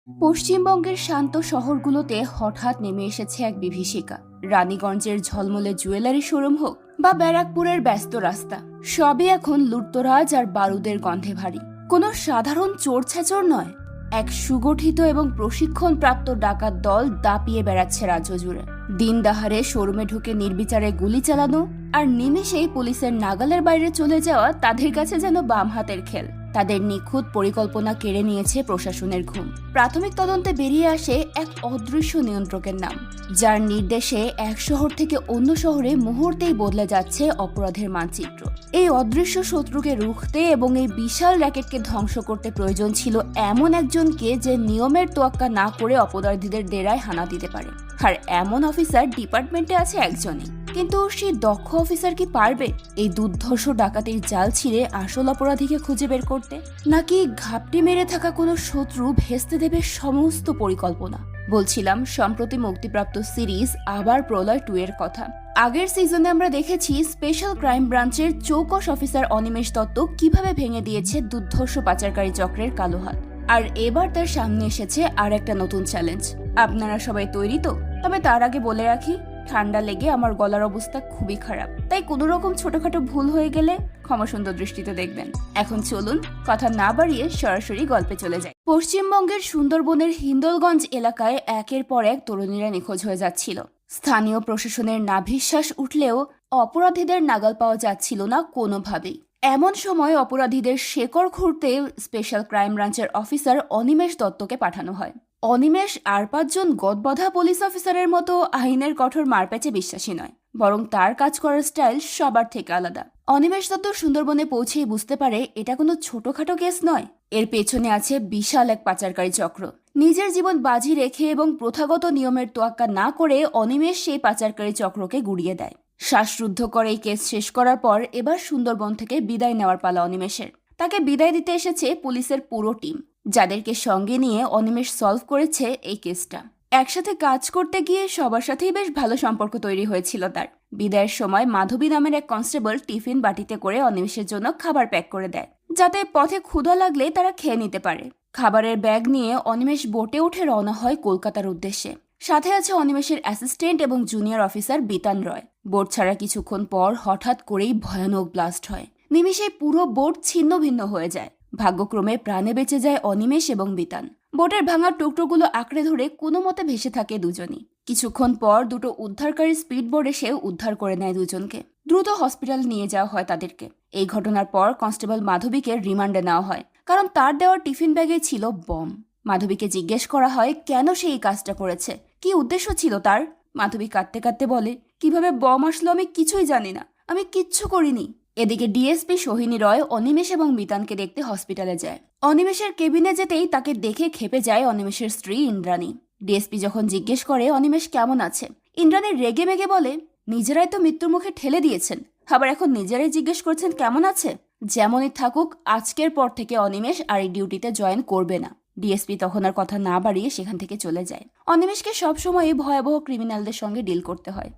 পশ্চিমবঙ্গের শান্ত শহরগুলোতে হঠাৎ নেমে এসেছে এক বিভীষিকা। রানীগঞ্জের ঝলমলে জুয়েলারি শোরুম হোক বা ব্যারাকপুরের ব্যস্ত রাস্তা, সবই এখন লুটতরাজ আর বারুদের গন্ধে ভারী। কোনো সাধারণ চোর ছেচর নয়, এক সুগঠিত এবং প্রশিক্ষণপ্রাপ্ত ডাকাত দল দাপিয়ে বেড়াচ্ছে রাজ্য জুড়ে। দিন দাহারে শোরুমে ঢুকে নির্বিচারে গুলি চালানো আর নিমেষেই পুলিশের নাগালের বাইরে চলে যাওয়া তাদের কাছে যেন বাম হাতের খেল। তাদের নিখুঁত পরিকল্পনা কেড়ে নিয়েছে প্রশাসনের ঘুম। প্রাথমিক তদন্তে বেরিয়ে আসে এক অদৃশ্য নিয়ন্ত্রকের নাম, যার নির্দেশে এক শহর থেকে অন্য শহরে মুহূর্তেই বদলে যাচ্ছে অপরাধের মানচিত্র। এই অদৃশ্য শত্রুকে রুখতে এবং এই বিশাল র্যাকেটকে ধ্বংস করতে প্রয়োজন ছিল এমন একজনকে যে নিয়মের তোয়াক্কা না করে অপরাধীদের ডেরায় হানা দিতে পারে। আর এমন অফিসার ডিপার্টমেন্টে আছে একজনই। কিন্তু সেই দক্ষ অফিসার কি পারবে এই দুর্ধর্ষ ডাকাতির জাল ছিঁড়ে আসল অপরাধীকে খুঁজে বের করতে, নাকি ঘাপটি মেরে থাকা কোনো শত্রু ভেস্তে দেবে সমস্ত পরিকল্পনা? বলছিলাম সম্প্রতি মুক্তিপ্রাপ্ত সিরিজ আবার প্রলয় 2 এর কথা। আগের সিজনে আমরা দেখেছি স্পেশাল ক্রাইম ব্রাঞ্চের চৌকস অফিসার অনিমেষ দত্ত কিভাবে ভেঙে দিয়েছে দুর্ধর্ষ পাচারকারী চক্রের কালো হাত। আর এবার তার সামনে এসেছে আর একটা নতুন চ্যালেঞ্জ। আপনারা সবাই তৈরি তো? তবে তার আগে বলে রাখি, ঠান্ডা লেগে আমার গলার অবস্থা খুবই খারাপ, তাই কোনো রকম ছোটখাটো ভুল হয়ে গেলে ক্ষমা সুন্দর দৃষ্টিতে দেখবেন। এখন চলুন কথা না বাড়িয়ে সরাসরি গল্পে চলে যায়। পশ্চিমবঙ্গের সুন্দরবনের হিন্দলগঞ্জ এলাকায় একের পর এক তরুণীরা নিখোঁজ হয়ে যাচ্ছিল। স্থানীয় প্রশাসনের নাভিশ্বাস উঠলেও অপরাধীদের নাগাল পাওয়া যাচ্ছিল না কোনোভাবেই। এমন সময় অপরাধীদের শেকড় খুঁড়তে স্পেশাল ক্রাইম ব্রাঞ্চের অফিসার অনিমেষ দত্তকে পাঠানো হয়। অনিমেষ আর 5 জন গদবাঁধা পুলিশ অফিসারের মতো আইনের কঠোর মারপ্যাচে বিশ্বাসী নয়, বরং তার কাজ করার স্টাইল সবার থেকে আলাদা। অনিমেষ দত্ত সুন্দরবনে পৌঁছেই বুঝতে পারে এটা কোনো ছোটখাটো কেস নয়, এর পেছনে আছে বিশাল এক পাচারকারী চক্র। নিজের জীবন বাজি রেখে এবং প্রথাগত নিয়মের তোয়াক্কা না করে অনিমেষ সেই পাচারকারী চক্রকে গুড়িয়ে দেয়। শ্বাসরুদ্ধ করে এই কেস শেষ করার পর এবার সুন্দরবন থেকে বিদায় নেওয়ার পালা অনিমেষের। তাকে বিদায় দিতে এসেছে পুলিশের পুরো টিম, যাদেরকে সঙ্গে নিয়ে অনিমেষ সলভ করেছে এই কেসটা। একসাথে কাজ করতে গিয়ে সবার সাথেই বেশ ভালো সম্পর্ক তৈরি হয়েছিল তার। বিদায়ের সময় মাধবী নামের এক কনস্টেবল টিফিন বাটিতে করে অনিমেষের জন্য খাবার প্যাক করে দেয়, যাতে পথে ক্ষুধা লাগলে তারা খেয়ে নিতে পারে। খাবারের ব্যাগ নিয়ে অনিমেষ বোটে উঠে রওনা হয় কলকাতার উদ্দেশ্যে। সাথে আছে অনিমেষের অ্যাসিস্ট্যান্ট এবং জুনিয়র অফিসার বিতান রয়। বোট ছাড়া কিছুক্ষণ পর হঠাৎ করেই ভয়ানক ব্লাস্ট হয়। নিমিষে পুরো বোট ছিন্ন ভিন্ন হয়ে যায়। ভাগ্যক্রমে প্রাণে বেঁচে যায় অনিমেষ এবং বিতান। বোটের ভাঙা টুকরোগুলো আঁকড়ে ধরে কোনো মতে ভেসে থাকে দুজনই। কিছুক্ষণ পর দুটো উদ্ধারকারী স্পিড বোট এসে উদ্ধার করে নেয় দুজনকে। দ্রুত হসপিটাল নিয়ে যাওয়া হয় তাদেরকে। এই ঘটনার পর কনস্টেবল মাধবীকে রিমান্ডে নেওয়া হয়, কারণ তার দেওয়া টিফিন ব্যাগে ছিল বম। মাধবীকে জিজ্ঞেস করা হয় কেন সে এই কাজটা করেছে, কি উদ্দেশ্য ছিল তার। মাধবী কাঁদতে কাঁদতে বলে, কিভাবে বম আসলো আমি কিছুই জানি না, আমি কিচ্ছু করিনি। এদিকে ডিএসপি সোহিনী রয় অনিমেষ এবং মিতানকে দেখতে হসপিটালে যায়। অনিমেষের কেবিনে যেতেই তাকে দেখে খেপে যায় অনিমেষের স্ত্রী ইন্দ্রাণী। ডিএসপি যখন জিজ্ঞেস করে অনিমেষ কেমন আছে, ইন্দ্রাণী রেগে মেগে বলে, নিজেরাই তো মৃত্যুর মুখে ঠেলে দিয়েছেন, আবার এখন নিজেরাই জিজ্ঞেস করছেন কেমন আছে। যেমনই থাকুক, আজকের পর থেকে অনিমেষ আর এই ডিউটিতে জয়েন করবে না। ডিএসপি তখন আর কথা না বাড়িয়ে সেখান থেকে চলে যায়। অনিমেষকে সবসময় ভয়াবহ ক্রিমিনালদের সঙ্গে ডিল করতে হয়,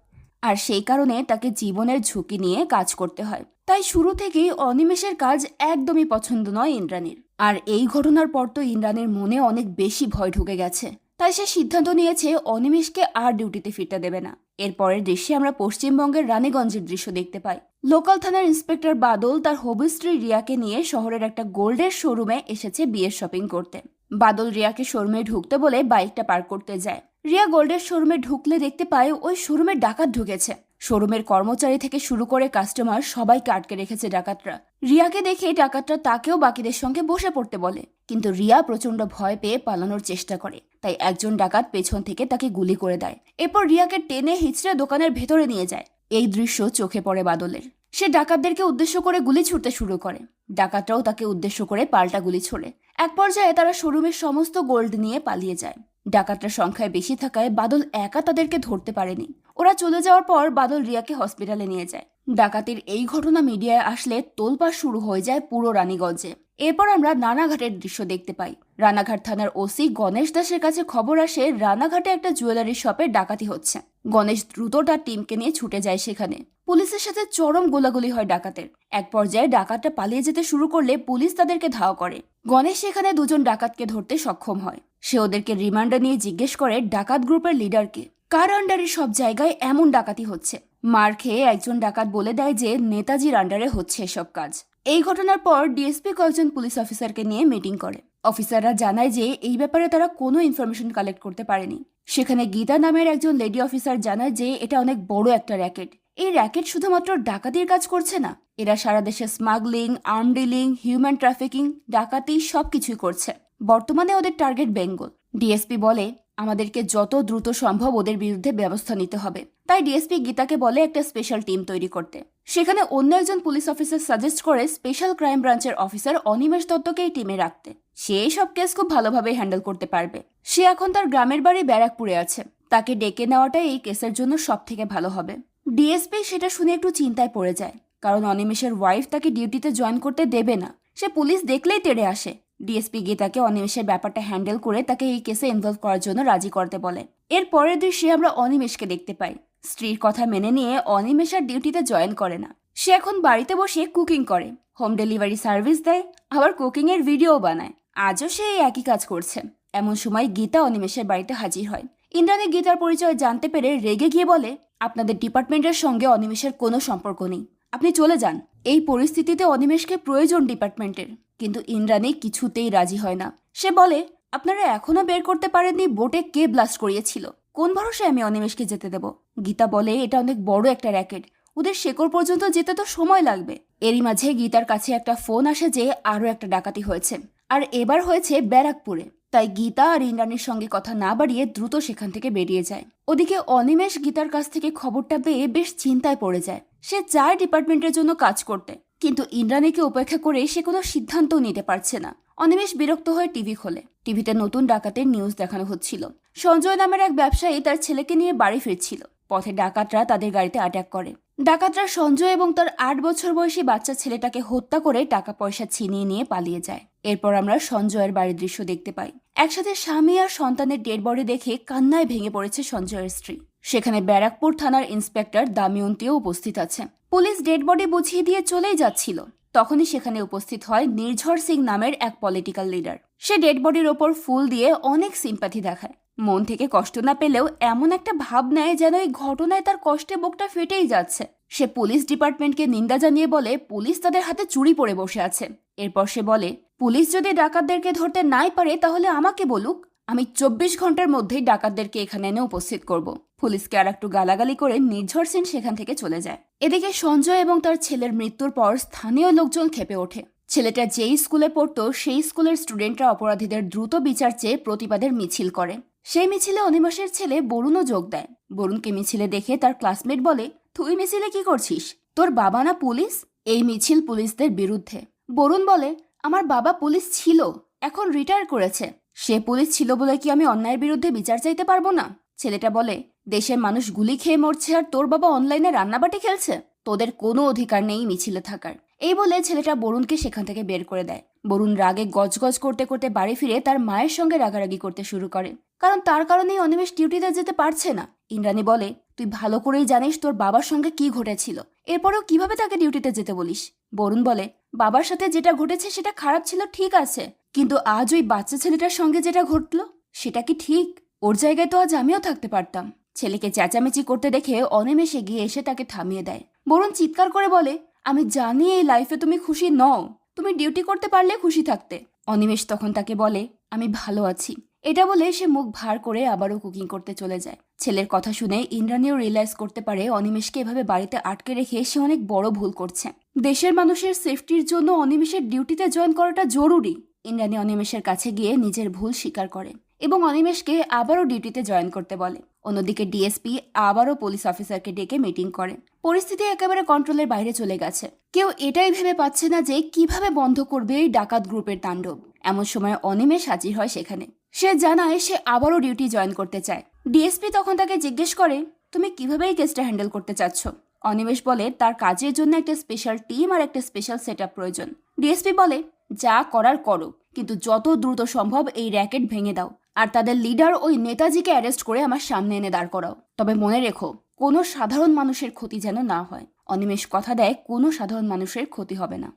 আর সেই কারণে তাকে জীবনের ঝুঁকি নিয়ে কাজ করতে হয়। তাই শুরু থেকেই অনিমেষের কাজ একদমই পছন্দ নয় ইন্দ্রাণীর। আর এই ঘটনার পর তো ইন্দ্রাণীর মনে অনেক বেশি ভয় ঢুকে গেছে। তাই সে সিদ্ধান্ত নিয়েছে অনিমেষকে আর ডিউটিতে ফিরতে দেবে না। এরপরের দৃশ্যে আমরা পশ্চিমবঙ্গের রানীগঞ্জের দৃশ্য দেখতে পাই। লোকাল থানার ইন্সপেক্টর বাদল তার হবু স্ত্রী রিয়াকে নিয়ে শহরের একটা গোল্ডের শোরুমে এসেছে বিয়ের শপিং করতে। বাদল রিয়াকে শোরুমে ঢুকতে বলে বাইকটা পার্ক করতে যায়। রিয়া গোল্ডের শোরুমে ঢুকলে দেখতে পায় ওই শোরুমে ডাকাত ঢুকেছে। শোরুমের কর্মচারী থেকে শুরু করে কাস্টমার সবাইকে আটকে রেখেছে ডাকাতরা। রিয়াকে দেখে ডাকাতরা তাকেও বাকিদের সঙ্গে বসে পড়তে বলে, কিন্তু রিয়া প্রচন্ড ভয় পেয়ে পালানোর চেষ্টা করে। তাই একজন ডাকাত পেছন থেকে তাকে গুলি করে দেয়। এরপর রিয়াকে টেনে হিচড়ে দোকানের ভেতরে নিয়ে যায়। এই দৃশ্য চোখে পড়ে বাদলের। সে ডাকাতদেরকে উদ্দেশ্য করে গুলি ছুড়তে শুরু করে। ডাকাতরাও তাকে উদ্দেশ্য করে পাল্টা গুলি ছোড়ে। এক পর্যায়ে তারা শোরুমের সমস্ত গোল্ড নিয়ে পালিয়ে যায়। ডাকাতরা সংখ্যায় বেশি থাকায় বাদল একা তাদেরকে ধরতে পারেনি। ওরা চলে যাওয়ার পর বাদল রিয়াকে হসপিটালে নিয়ে যায়। ডাকাতির এই ঘটনা মিডিয়ায় আসলে তোলপাড় শুরু হয়ে যায় পুরো রানীগঞ্জে। এরপর আমরা রানাঘাটের দৃশ্য দেখতে পাই। রানাঘাট থানার ওসি গণেশ দাসের কাছে খবর আসে রানাঘাটে একটা জুয়েলারি শপে ডাকাতি হচ্ছে। গণেশ দ্রুত তার টিমকে নিয়ে ছুটে যায় সেখানে। পুলিশের সাথে চরম গোলাগুলি হয় ডাকাতের। এক পর্যায়ে ডাকাতরা পালিয়ে যেতে শুরু করলে পুলিশ তাদেরকে ধাওয়া করে। গণেশ সেখানে দুজন ডাকাতকে ধরতে সক্ষম হয়। সে ওদেরকে রিমান্ডে নিয়ে জিজ্ঞেস করে ডাকাত গ্রুপের লিডারকে, কার আন্ডারে সব জায়গায় এমন ডাকাতি হচ্ছে। মার খেয়ে একজন ডাকাত বলে দেয় যে নেতাজির আন্ডারে হচ্ছে এসব কাজ। এই ঘটনার পর ডিএসপি কয়েকজন পুলিশ অফিসারকে নিয়ে মিটিং করে। অফিসাররা জানায় যে এই ব্যাপারে তারা কোনো ইনফরমেশন কালেক্ট করতে পারেনি। সেখানে গীতা নামের একজন লেডি অফিসার জানায় যে এটা অনেক বড় একটা র্যাকেট। এই র্যাকেট শুধুমাত্র ডাকাতির কাজ করছে না, এরা সারা দেশে smuggling, arm dealing, human trafficking, ডাকাতি সবকিছুই করছে। বর্তমানে ওদের টার্গেট বেঙ্গল। ডিএসপি বলে আমাদেরকে যত দ্রুত সম্ভব ওদের বিরুদ্ধে ব্যবস্থা নিতে হবে। তাই ডিএসপি গীতাকে বলে একটা স্পেশাল টিম তৈরি করতে। সেখানে অন্য একজন পুলিশ অফিসার সাজেস্ট করে স্পেশাল ক্রাইম ব্রাঞ্চের অফিসার অনিমেষ দত্তকে এই টিমে রাখতে। সে সব কেস খুব ভালোভাবে হ্যান্ডেল করতে পারবে। সে এখন তার গ্রামের বাড়ি ব্যারাকপুরে আছে। তাকে ডেকে নেওয়াটাই এই কেসের জন্য সব থেকে ভালো হবে। ডিএসপি সেটা শুনে একটু চিন্তায় পড়ে যায়, কারণ অনিমেষের ওয়াইফ তাকে ডিউটিতে জয়েন করতে দেবে না। সে পুলিশ দেখলেই তেড়ে আসে। ডিএসপি গীতাকে অনিমেষের ব্যাপারটা হ্যান্ডেল করে তাকে এই কেসে ইনভলভ করার জন্য রাজি করতে বলে। এর পরের দৃশ্যে আমরা অনিমেষকে দেখতে পাই। স্ত্রীর কথা মেনে নিয়ে অনিমেষ আর ডিউটিতে জয়েন করে না। সে এখন বাড়িতে বসে কুকিং করে, হোম ডেলিভারি সার্ভিস দেয়, আবার কুকিং এর ভিডিও বানায়। আজও সে এই একই কাজ করছে। এমন সময় গীতা অনিমেষের বাড়িতে হাজির হয়। ইন্দ্রাণী গীতার পরিচয় জানতে পেরে রেগে গিয়ে বলে, আপনাদের ডিপার্টমেন্টের সঙ্গে অনিমেষের কোনো সম্পর্ক নেই, আপনি চলে যান। এই পরিস্থিতিতে অনিমেষকে প্রয়োজন ডিপার্টমেন্টের। কিন্তু ইন্দ্রাণী কিছুতেই রাজি হয় না। সে বলে, আপনারা এখনো বের করতে পারেননি বোটে কে ব্লাস্ট করিয়েছিল। কোন ভরসায় আমি অনিমেষকে যেতে দেব? গীতা বলে, এটা অনেক বড় একটা র্যাকেট, ওদের শেকড় পর্যন্ত যেতে তো সময় লাগবে। এরই মাঝে গীতার কাছে একটা ফোন আসে যে আরো একটা ডাকাতি হয়েছে, আর এবার হয়েছে ব্যারাকপুরে। তাই গীতা আর ইন্দ্রাণীর সঙ্গে কথা না বাড়িয়ে দ্রুত সেখান থেকে বেরিয়ে যায়। ওদিকে অনিমেষ গীতার কাছ থেকে খবরটা পেয়ে বেশ চিন্তায় পড়ে যায়। সে চায় ডিপার্টমেন্টের জন্য কাজ করতে, কিন্তু ইন্দ্রাণীকে উপেক্ষা করে সে কোনো সিদ্ধান্তও নিতে পারছে না। অনিমেষ বিরক্ত হয়ে টিভি খোলে। টিভিতে নতুন ডাকাতের নিউজ দেখানো হচ্ছিল। সঞ্জয় নামের এক ব্যবসায়ী তার ছেলেকে নিয়ে বাড়ি ফিরছিল। পথে ডাকাতরা তাদের গাড়িতে অ্যাটাক করে। ডাকাতরা সঞ্জয় এবং তার 8 বছর বয়সী বাচ্চা ছেলেটাকে হত্যা করে টাকা পয়সা ছিনিয়ে নিয়ে পালিয়ে যায়। এরপর আমরা সঞ্জয়ের বাড়ির দৃশ্য দেখতে পাই। একসাথে স্বামী আর সন্তানের ডেড বডি দেখে কান্নায় ভেঙে পড়েছে সঞ্জয়ের স্ত্রী। সেখানে ব্যারাকপুর থানার ইন্সপেক্টর দামিয়ন্তীও উপস্থিত আছে। পুলিশ ডেড বডি বুঝিয়ে দিয়ে চলেই যাচ্ছিল, তখনই সেখানে উপস্থিত হয় নির্ঝর সিং নামের এক পলিটিক্যাল লিডার। সে ডেড বডির ওপর ফুল দিয়ে অনেক সিম্প্যাথি দেখায়। মন থেকে কষ্ট না পেলেও এমন একটা ভাব নেয় যেন এই ঘটনায় তার কষ্টে বুকটা ফেটেই যাচ্ছে। সে পুলিশ ডিপার্টমেন্টকে নিন্দা জানিয়ে বলে পুলিশ তাদের হাতে চুরি পড়ে বসে আছে। এরপর সে বলে, পুলিশ যদি ডাকাতদেরকে ধরতে নাই পারে তাহলে আমাকে বলুক, আমি 24 ঘন্টার মধ্যেই ডাকাতদেরকে এখানে এনে উপস্থিত করব। পুলিশকে আর একটু গালাগালি করে নির্ঝর সিং সেখান থেকে চলে যায়। এদিকে সঞ্জয় এবং তার ছেলের মৃত্যুর পর স্থানীয় লোকজন ক্ষেপে ওঠে। ছেলেটা যেই স্কুলে পড়তো সেই স্কুলের স্টুডেন্টরা অপরাধীদের দ্রুত বিচার চেয়ে প্রতিবাদের মিছিল করে। সেই মিছিলে অনিমেষের ছেলে বরুণও যোগ দেয়। বরুণকে মিছিলে দেখে তার ক্লাসমেট বলে, তুই মিছিলে কি করছিস? তোর বাবা না পুলিশ? এই মিছিল পুলিশদের বিরুদ্ধে। বরুণ বলে, আমার বাবা পুলিশ ছিল, এখন রিটায়ার করেছে। সে পুলিশ ছিল বলে কি আমি অন্যায়ের বিরুদ্ধে বিচার চাইতে পারবো না? ছেলেটা বলে, দেশের মানুষ গুলি খেয়ে মরছে আর তোর বাবা অনলাইনে রান্নাবাটি খেলছে, তোদের কোনো অধিকার নেই মিছিলে থাকার। এই বলে ছেলেটা বরুণকে সেখান থেকে বের করে দেয়। বরুণ রাগে গজগজ করতে করতে বাড়ি ফিরে তার মায়ের সঙ্গে রাগারাগি করতে শুরু করে, কারণ তার কারণেই অনিমেষ ডিউটিতে যেতে পারছে না। ইন্দ্রাণী বলে, তুই ভালো করেই জানিস তোর বাবার সঙ্গে কি ঘটেছিল, এরপরেও কিভাবে তাকে ডিউটিতে যেতে বলিস? বরুণ বলে, বাবার সাথে যেটা ঘটেছে সেটা খারাপ ছিল, ঠিক আছে, কিন্তু আজ ওই বাচ্চা ছেলেটার সঙ্গে যেটা ঘটলো সেটা কি ঠিক? ওর জায়গায় তো আজ আমিও থাকতে পারতাম। ছেলেকে চেঁচামেচি করতে দেখে অনিমেষ এগিয়ে এসে তাকে থামিয়ে দেয়। বরুণ চিৎকার করে বলে, আমি জানি এই লাইফে তুমি খুশি নও, তুমি ডিউটি করতে পারলে খুশি থাকতে। অনিমেষ তখন তাকে বলে, আমি ভালো আছি। এটা বলে সে মুখ ভার করে আবারও কুকিং করতে চলে যায়। ছেলের কথা শুনে ইন্দ্রাণীও রিয়েলাইজ করতে পারে অনিমেষকে এভাবে বাড়িতে আটকে রেখে সে অনেক বড় ভুল করছে। দেশের মানুষের সেফটির জন্য অনিমেষের ডিউটিতে জয়েন করাটা জরুরি। ইন্দ্রাণী অনিমেষের কাছে গিয়ে নিজের ভুল স্বীকার করে এবং অনিমেষকে আবারও ডিউটিতে জয়েন করতে বলে। অন্যদিকে ডিএসপি আবারও পুলিশ অফিসারকে ডেকে মিটিং করে। পরিস্থিতি একেবারে কন্ট্রোলের বাইরে চলে গেছে। কেউ এটাই ভেবে পাচ্ছে না যে কিভাবে বন্ধ করবে এই ডাকাত গ্রুপের তাণ্ডব। এমন সময় অনিমেষ হাজির হয় সেখানে। সে জানায় সে আবারও ডিউটি জয়েন করতে চায়। ডিএসপি তখন তাকে জিজ্ঞেস করে, তুমি কিভাবে এই কেসটা হ্যান্ডেল করতে চাচ্ছ? অনিমেষ বলে, তার কাজের জন্য একটা স্পেশাল টিম আর একটা স্পেশাল সেটআপ প্রয়োজন। ডিএসপি বলে, যা করার করো, কিন্তু যত দ্রুত সম্ভব এই র্যাকেট ভেঙে দাও আর তাদের লিডার ওই নেতাজিকে অ্যারেস্ট করে আমার সামনে এনে দাঁড় করাও। তবে মনে রেখো, কোনো সাধারণ মানুষের ক্ষতি যেন না হয়। অনিমেষ কথা দেয় কোনো সাধারণ মানুষের ক্ষতি হবে না।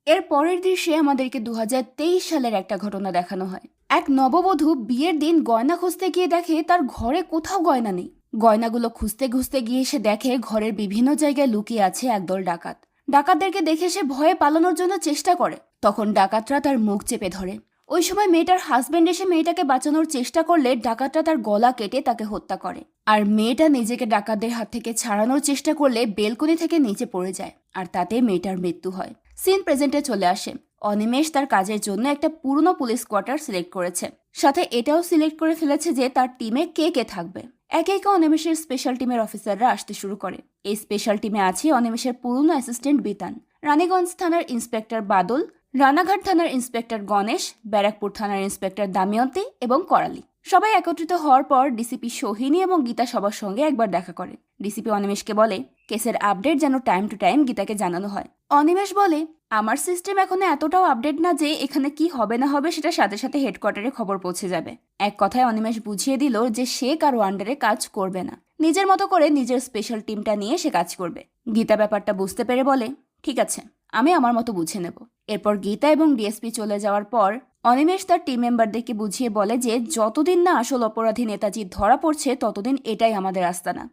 এর পরের দৃশ্যে আমাদেরকে 2023 সালের একটা ঘটনা দেখানো হয়। এক নববধূ বিয়ের দিন গয়না খুঁজতে গিয়ে দেখে তার ঘরে কোথাও গয়না নেই। গয়নাগুলো খুঁজতে খুঁজতে গিয়ে সে দেখে ঘরের বিভিন্ন জায়গায় লুকিয়ে আছে একদল ডাকাত। ডাকাতদেরকে দেখে সে ভয়ে পালানোর জন্য চেষ্টা করে। তখন ডাকাতরা তার মুখ চেপে ধরে। ওই সময় মেয়েটার হাজবেন্ড এসে মেয়েটাকে বাঁচানোর চেষ্টা করলে ডাকাতরা তার গলা কেটে তাকে হত্যা করে। আর মেয়েটা নিজেকে ডাকাতদের হাত থেকে ছাড়ানোর চেষ্টা করলে বেলকনি থেকে নিচে পড়ে যায়, আর তাতে মেয়েটার মৃত্যু হয়। সিন প্রেজেন্টে চলে আসে। অনিমেষ তার কাজের জন্য একটা পুরনো পুলিশ কোয়ার্টার সিলেক্ট করেছে, সাথে এটাও সিলেক্ট করে ফেলেছে যে তার টিমে কে কে থাকবে। একে একে অনিমেষের স্পেশাল টিমের অফিসাররা আসতে শুরু করে। এই স্পেশাল টিমে আছে অনিমেষের পুরনো অ্যাসিস্ট্যান্ট বিতান, রানীগঞ্জ থানার ইন্সপেক্টর বাদল, রানাঘাট থানার ইন্সপেক্টর গণেশ, ব্যারাকপুর থানার ইন্সপেক্টর দামিয়ন্তী এবং করালি। সবাই একত্রিত হওয়ার পর ডিসিপি সোহিনী এবং গীতা সবার সঙ্গে একবার দেখা করে। ডিসিপি অনিমেষকে বলে কেসের আপডেট যেন টাইম টু টাইম গীতাকে জানানো হয়। অনিমেষ বলে, আমার সিস্টেম এখনো এতটাও আপডেট না যে এখানে কি হবে না হবে সেটা সাথে সাথে হেডকোয়ার্টারে খবর পৌঁছে যাবে। এক কথায় অনিমেষ বুঝিয়ে দিল যে সে কারো আন্ডারে কাজ করবে না, নিজের মতো করে নিজের স্পেশাল টিমটা নিয়ে সে কাজ করবে। গীতা ব্যাপারটা বুঝতে পেরে বলে, ঠিক আছে, আমি আমার মতো বুঝে নেব। এরপর গীতা এবং ডিএসপি চলে যাওয়ার পর অনিমেষ তার টিম মেম্বারদেরকে বুঝিয়ে বলে যে যতদিন না আসল অপরাধী নেতাজি ধরা পড়ছে ততদিন এটাই আমাদের আস্তানা।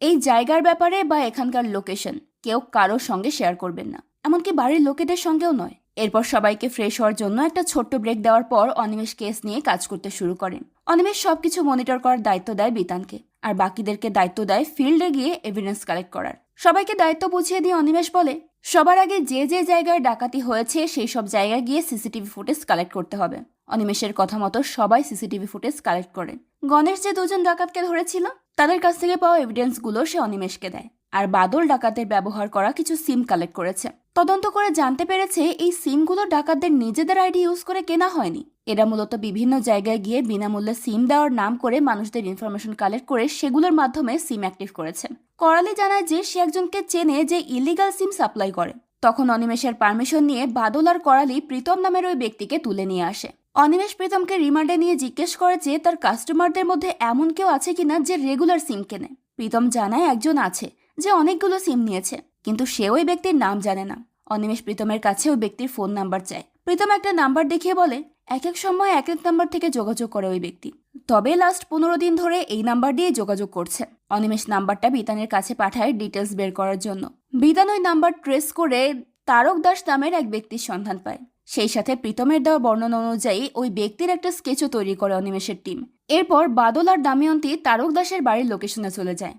এই জায়গার ব্যাপারে বা এখানকার লোকেশন কেউ কারোর সঙ্গে শেয়ার করবেন না, এমনকি বাড়ির লোকেদের সঙ্গেও নয়। এরপর সবাইকে ফ্রেশ হওয়ার জন্য একটা ছোট্ট ব্রেক দেওয়ার পর অনিমেষ কেস নিয়ে কাজ করতে শুরু করেন। অনিমেষ সবকিছু মনিটর করার দায়িত্ব দেয় বিতানকে, আর বাকিদেরকে দায়িত্ব দেয় ফিল্ডে গিয়ে এভিডেন্স কালেক্ট করার। সবাইকে দায়িত্ব বুঝিয়ে দিয়ে অনিমেষ বলে, সবার আগে যে যে জায়গায় ডাকাতি হয়েছে সেই সব জায়গায় গিয়ে সিসিটিভি ফুটেজ কালেক্ট করতে হবে। অনিমেষের কথা মতো সবাই সিসিটিভি ফুটেজ কালেক্ট করে। গণেশ যে দুজন ডাকাতকে ধরেছিল তাদের কাছ থেকে পাওয়া এভিডেন্সগুলো সে অনিমেষকে দেয়। আর বাদল ডাকাতের ব্যবহার করা কিছু সিম কালেক্ট করেছে। তদন্ত করে জানতে পেরেছে এই সিমগুলো ডাকাতদের নিজেদের আইডি ইউজ করে কেনা হয়নি। এরা মূলত বিভিন্ন জায়গায় গিয়ে বিনামূল্যে সিম দেওয়ার নাম করে মানুষদের ইনফরমেশন কালেক্ট করে সেগুলোর মাধ্যমে সিম অ্যাক্টিভ করেছে। করালি জানায় যে সে একজনকে চেনে যে ইলিগাল সিম সাপ্লাই করে। তখন অনিমেষের পারমিশন নিয়ে বাদল আর করালি প্রীতম নামের ওই ব্যক্তিকে তুলে নিয়ে আসে। অনিমেষ প্রীতমকে রিমান্ডে নিয়ে জিজ্ঞেস করে যে তার কাস্টমারদের মধ্যে এমন কেউ আছে কিনা যে রেগুলার সিম কেনে। প্রীতম জানায় একজন আছে যে অনেকগুলো সিম নিয়েছে, কিন্তু সে ওই ব্যক্তির নাম জানে না। অনিমেষ প্রীতমের কাছে ওই ব্যক্তির ফোন নাম্বার চায়। প্রীতম একটা নাম্বার দেখিয়ে বলে এক এক সময় এক এক নাম্বার থেকে যোগাযোগ করে ওই ব্যক্তি, তবে লাস্ট 15 দিন ধরে এই নাম্বার দিয়ে যোগাযোগ করছে। অনিমেষ নাম্বারটা বিতানের কাছে পাঠায় ডিটেলস বের করার জন্য। বিতান ওই নাম্বার ট্রেস করে তারক দাস নামের এক ব্যক্তির সন্ধান পায়। সেই সাথে প্রীতমের দেওয়া বর্ণনা অনুযায়ী ওই ব্যক্তির একটা স্কেচও তৈরি করে অনিমেষের টিম। এরপর বাদল আর দামিয়ন্তী তারক দাসের বাড়ির লোকেশনে চলে যায়।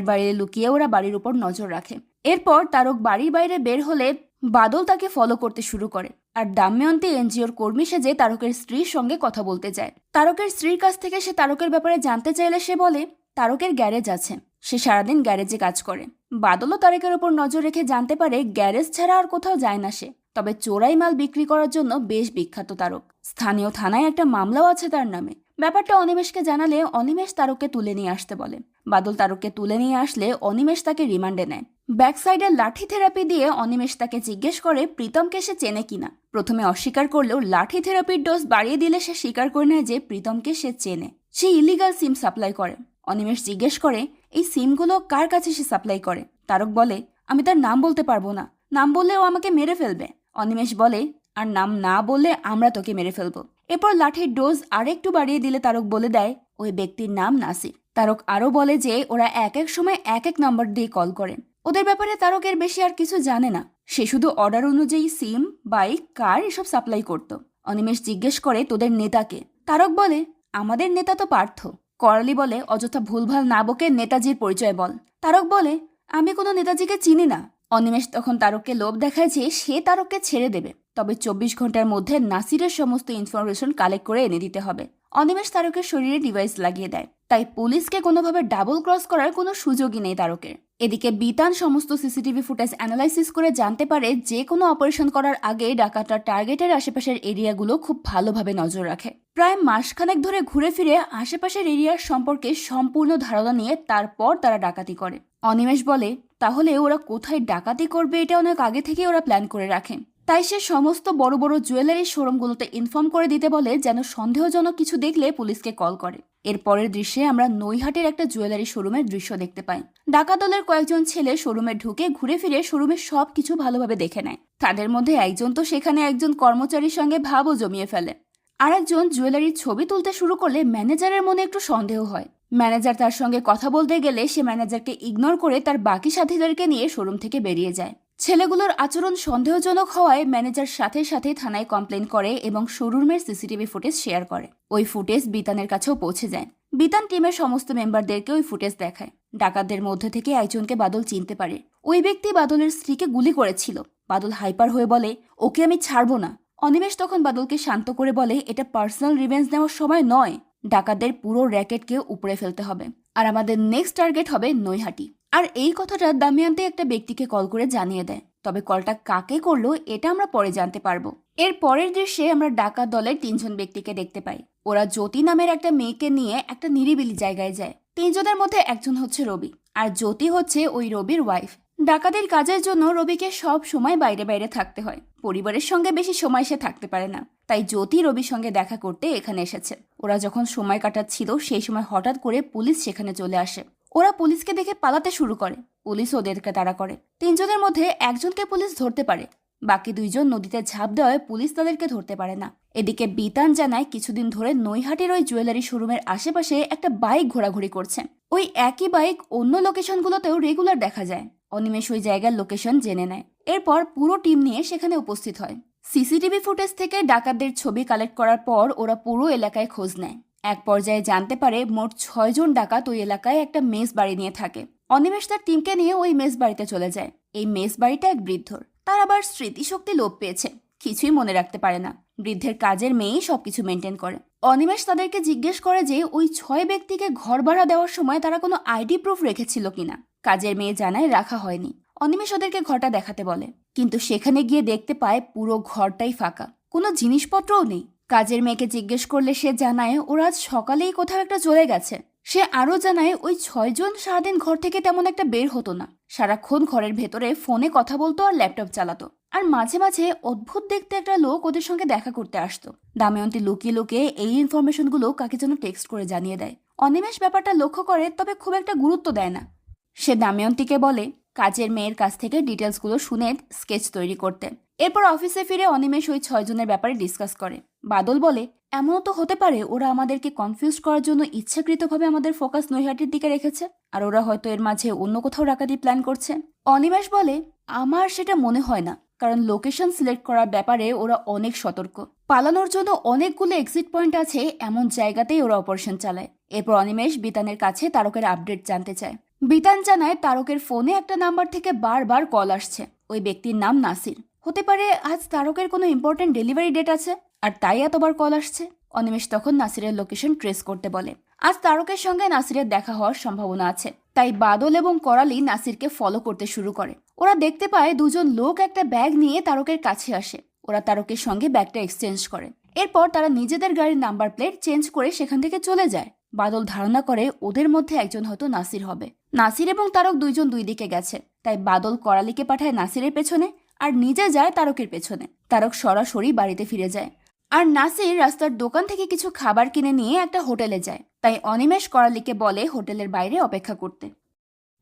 বাইরে লুকিয়ে ওরা বাড়ির উপর নজর রাখে। এরপর তারক বাড়ির বাইরে বের হলে বাদল তাকে ফলো করতে শুরু করে, আর দাময়ন্তী এনজিওর কর্মী সেজে তারকের স্ত্রীর সঙ্গে কথা বলতে যায়। তারকের স্ত্রীর কাছ থেকে সে তারকের ব্যাপারে জানতে চাইলে সে বলে তারকের গ্যারেজ আছে, সে সারাদিন গ্যারেজে কাজ করে। বাদলও তারকের ওপর নজর রেখে জানতে পারে গ্যারেজ ছাড়া আর কোথাও যায় না সে, তবে চোরাই মাল বিক্রি করার জন্য বেশ বিখ্যাত তারক। স্থানীয় থানায় একটা মামলাও আছে তার নামে। ব্যাপারটা অনিমেষকে জানালে অনিমেষ তারককে তুলে নিয়ে আসতে বলে। বাদল তারককে তুলে নিয়ে আসলে অনিমেষ তাকে রিমান্ডে নেয়। ব্যাক সাইডে লাঠি থেরাপি দিয়ে অনিমেষ তাকে জিজ্ঞেস করে প্রীতমকে সে চেনে কিনা। প্রথমে অস্বীকার করলেও লাঠি থেরাপির ডোজ বাড়িয়ে দিলে সে স্বীকার করে নেয় যে প্রীতমকে সে চেনে। সে ইলিগাল সিম সাপ্লাই করে। অনিমেষ জিজ্ঞেস করে এই সিমগুলো কার কাছে সে সাপ্লাই করে। তারক বলে আমি তার নাম বলতে পারবো না, নাম বললে ও আমাকে মেরে ফেলবে। অনিমেষ বলে আর নাম না বললে আমরা তোকে মেরে ফেলবো। এরপর লাঠির ডোজ আরেকটু বাড়িয়ে দিলে তারক বলে দেয় ওই ব্যক্তির নাম নাসির। তারক আরো বলে যে ওরা এক এক সময় এক এক নাম্বার দিয়ে কল করে। ওদের ব্যাপারে তারকের বেশি আর কিছু জানে না, সে শুধু অর্ডার অনুযায়ী সিম, বাইক, কার এসব সাপ্লাই করত। অনিমেষ জিজ্ঞেস করে তোদের নেতাকে। তারক বলে আমাদের নেতা তো পার্থ। করালি বলে অযথা ভুলভাল না বকে নেতাজির পরিচয় বল। তারক বলে আমি কোনো নেতাজিকে চিনি না। অনিমেষ তখন তারককে লোভ দেখায় যে সে তারককে ছেড়ে দেবে, তবে 24 ঘন্টার মধ্যে নাসিরের সমস্ত ইনফরমেশন কালেক্ট করে এনে দিতে হবে। অনিমেষ তারকের শরীরে ডিভাইস লাগিয়ে দেয়, তাই পুলিশকে কোনোভাবে ডাবল ক্রস করার কোনো সুযোগই নেই তারকের। এদিকে বিতান সমস্ত সিসিটিভি ফুটেজ অ্যানালাইসিস করে জানতে পারে যে কোনো অপারেশন করার আগে ডাকাতরা টার্গেটের আশেপাশের এরিয়াগুলো খুব ভালোভাবে নজর রাখে। প্রায় মাসখানেক ধরে ঘুরে ফিরে আশেপাশের এরিয়ার সম্পর্কে সম্পূর্ণ ধারণা নিয়ে তারপর তারা ডাকাতি করে। অনিমেষ বলে তাহলে ওরা কোথায় ডাকাতি করবে এটা অনেক আগে থেকে ওরা প্ল্যান করে রাখে। তাই সে সমস্ত বড় বড় জুয়েলারি শোরুমগুলোতে ইনফর্ম করে দিতে বলে যেন সন্দেহজনক কিছু দেখলে পুলিশকে কল করে। এর পরের দৃশ্যে আমরা নৈহাটির একটা জুয়েলারি শোরুমের দৃশ্য দেখতে পাই। ডাকাত দলের কয়েকজন ছেলে শোরুমে ঢুকে ঘুরে ফিরে শোরুমের সবকিছু ভালোভাবে দেখে নেয়। তাদের মধ্যে একজন তো সেখানে একজন কর্মচারীর সঙ্গে ভাবও জমিয়ে ফেলে। আর একজন জুয়েলারির ছবি তুলতে শুরু করলে ম্যানেজারের মনে একটু সন্দেহ হয়। ম্যানেজার তার সঙ্গে কথা বলতে গেলে সে ম্যানেজারকে ইগনোর করে তার বাকি সাথীদেরকে নিয়ে শোরুম থেকে বেরিয়ে যায়। ছেলেগুলোর আচরণ সন্দেহজনক হওয়ায় ম্যানেজার সাথে সাথে থানায় কমপ্লেন করে এবং শোরুমের সিসিটিভি ফুটেজ শেয়ার করে। ওই ফুটেজ বিতানের কাছেও পৌঁছে যায়। বিতান টিমের সমস্ত মেম্বারদেরকে ওই ফুটেজ দেখায়। ডাকাতদের মধ্যে থেকে একজনকে বাদল চিনতে পারে। ওই ব্যক্তি বাদলের স্ত্রীকে গুলি করেছিল। বাদল হাইপার হয়ে বলে, ওকে আমি ছাড়বো না। অনিমেষ তখন বাদলকে শান্ত করে বলে, এটা পার্সোনাল রিভেঞ্জ নেওয়ার সময় নয়, ডাকাতদের পুরো র্যাকেটকে উপড়ে ফেলতে হবে, আর আমাদের নেক্সট টার্গেট হবে নৈহাটি। আর এই কথাটা দামিয়ান্তে একটা ব্যক্তিকে কল করে জানিয়ে দেয়। তবে কলটা কাকে করলো এটা আমরা পরে জানতে পারবো। এর পরের দৃশ্যে আমরা ডাকাত দলের 3 জন ব্যক্তিকে দেখতে পাই। ওরা জ্যোতি নামের একটা মেয়েকে নিয়ে একটা নিরিবিলি জায়গায় যায়। 3 জনের মধ্যে একজন হচ্ছে রবি, আর জ্যোতি হচ্ছে ওই রবির ওয়াইফ। ডাকাতের কাজের জন্য রবিকে সব সময় বাইরে বাইরে থাকতে হয়। পরিবারের সঙ্গে বেশি সময় সে থাকতে পারে না। তাই জ্যোতি রবির সঙ্গে দেখা করতে এখানে এসেছে। ওরা যখন সময় কাটাচ্ছিল সেই সময় হঠাৎ করে পুলিশ সেখানে চলে আসে। ওরা পুলিশকে দেখে পালাতে শুরু করে। পুলিশ ওদেরকে তাড়া করে। 3 জনের মধ্যে একজনকে পুলিশ ধরতে পারে। বাকি 2 জন নদীতে ঝাঁপ দেওয়ায় পুলিশ তাদেরকে ধরতে পারে না। এদিকে বিতান জানায় কিছুদিন ধরে নৈহাটির ওই জুয়েলারি শোরুমের আশেপাশে একটা বাইক ঘোরাঘুরি করছে। ওই একই বাইক অন্য লোকেশনগুলোতেও রেগুলার দেখা যায়। অনিমেষ ওই জায়গার লোকেশন জেনে নেয়। এরপর পুরো টিম নিয়ে সেখানে উপস্থিত হয়। সিসিটিভি ফুটেজ থেকে ডাকাতদের ছবি কালেক্ট করার পর ওরা পুরো এলাকায় খোঁজ নেয়। এক পর্যায়ে জানতে পারে মোট 6 জন ডাকাত ওই এলাকায় একটা মেস বাড়ি নিয়ে থাকে। অনিমেষ তার টিমকে নিয়ে ওই মেস বাড়িতে চলে যায়। এই মেস বাড়িটা এক বৃদ্ধর। তার আবার স্মৃতিশক্তি লোপ পেয়েছে, কিছুই মনে রাখতে পারে না। বৃদ্ধের কাজের মেয়েই সবকিছু মেনটেন করে। অনিমেষ তাদেরকে জিজ্ঞেস করে যে ওই 6 ব্যক্তিকে ঘর ভাড়া দেওয়ার সময় তারা কোনো আইডি প্রুফ রেখেছিল কিনা। কাজের মেয়ে জানায় রাখা হয়নি। অনিমেষ ওদেরকে ঘরটা দেখাতে বলে, কিন্তু সেখানে গিয়ে দেখতে পায় পুরো ঘরটাই ফাঁকা, কোনো জিনিসপত্রও নেই। কাজের মেয়েকে জিজ্ঞেস করলে সে জানায় ওরা আজ সকালেই কোথাও একটা চলে গেছে। সে আরো জানায় ওই 6 জন সারাদিন ঘর থেকে তেমন একটা বের হতো না। সারাক্ষণ ঘরের ভেতরে ফোনে কথা বলতো আর ল্যাপটপ চালাতো। আর মাঝে মাঝে অদ্ভুত দেখতে একটা লোক ওদের সঙ্গে দেখা করতে আসতো। দাময়ন্তী লুকিয়ে লুকিয়ে এই ইনফরমেশনগুলো কাকে যেন টেক্সট করে জানিয়ে দেয়। অনিমেষ ব্যাপারটা লক্ষ্য করে, তবে খুব একটা গুরুত্ব দেয় না। সে দাময়ন্তীকে বলে কাজের মেয়ের কাছ থেকে ডিটেলসগুলো শুনে স্কেচ তৈরি করতে। এরপর অফিসে ফিরে অনিমেষ ওই 6 জনের ব্যাপারে ডিসকাস করে। বাদল বলে, এমনও তো হতে পারে ওরা আমাদেরকে কনফিউজ করার জন্য ইচ্ছাকৃতভাবে আমাদের ফোকাস নৈহাটির দিকে রেখেছে, আর ওরা হয়তো এর মাঝে অন্য কোথাও ডাকাতি প্ল্যান করছে। অনিমেষ বলে, আমার সেটা মনে হয় না, কারণ লোকেশন সিলেক্ট করার ব্যাপারে ওরা অনেক সতর্ক। পালানোর জন্য অনেকগুলো এক্সিট পয়েন্ট আছে, এমন জায়গাতেই ওরা অপারেশন চালায়। এরপর অনিমেষ বিতানের কাছে তারকের আপডেট জানতে চায়। বিতান জানায় তারকের ফোনে একটা নাম্বার থেকে বারবার কল আসছে। ওই ব্যক্তির নাম নাসির। হতে পারে আজ তারকের কোনো ইম্পর্টেন্ট ডেলিভারি ডেট আছে, আর তাই এতবার কল আসছে। অনিমেষ তখন নাসিরের লোকেশন ট্রেস করতে বলে। আজ তারকের সঙ্গে নাসিরের দেখা হওয়ার সম্ভাবনা আছে, তাই বাদল এবং করালি নাসিরকে ফলো করতে শুরু করে। ওরা দেখতে পায় 2 জন লোক একটা ব্যাগ নিয়ে তারকের কাছে আসে। ওরা তারকের সঙ্গে ব্যাগটা এক্সচেঞ্জ করে। এরপর তারা নিজেদের গাড়ির নাম্বার প্লেট চেঞ্জ করে সেখান থেকে চলে যায়। বাদল ধারণা করে ওদের মধ্যে একজন হয়তো নাসির হবে। নাসির এবং তারক 2 জন 2 দিকে গেছে, তাই বাদল করালিকে পাঠায় নাসিরের পেছনে আর নিজে যায় তারকের পেছনে। তারক সরাসরি বাড়িতে ফিরে যায়, আর নাসির রাস্তার দোকান থেকে কিছু খাবার কিনে নিয়ে একটা হোটেলে যায়। তাই অনিমেষ করালিকে বলে হোটেলের বাইরে অপেক্ষা করতে।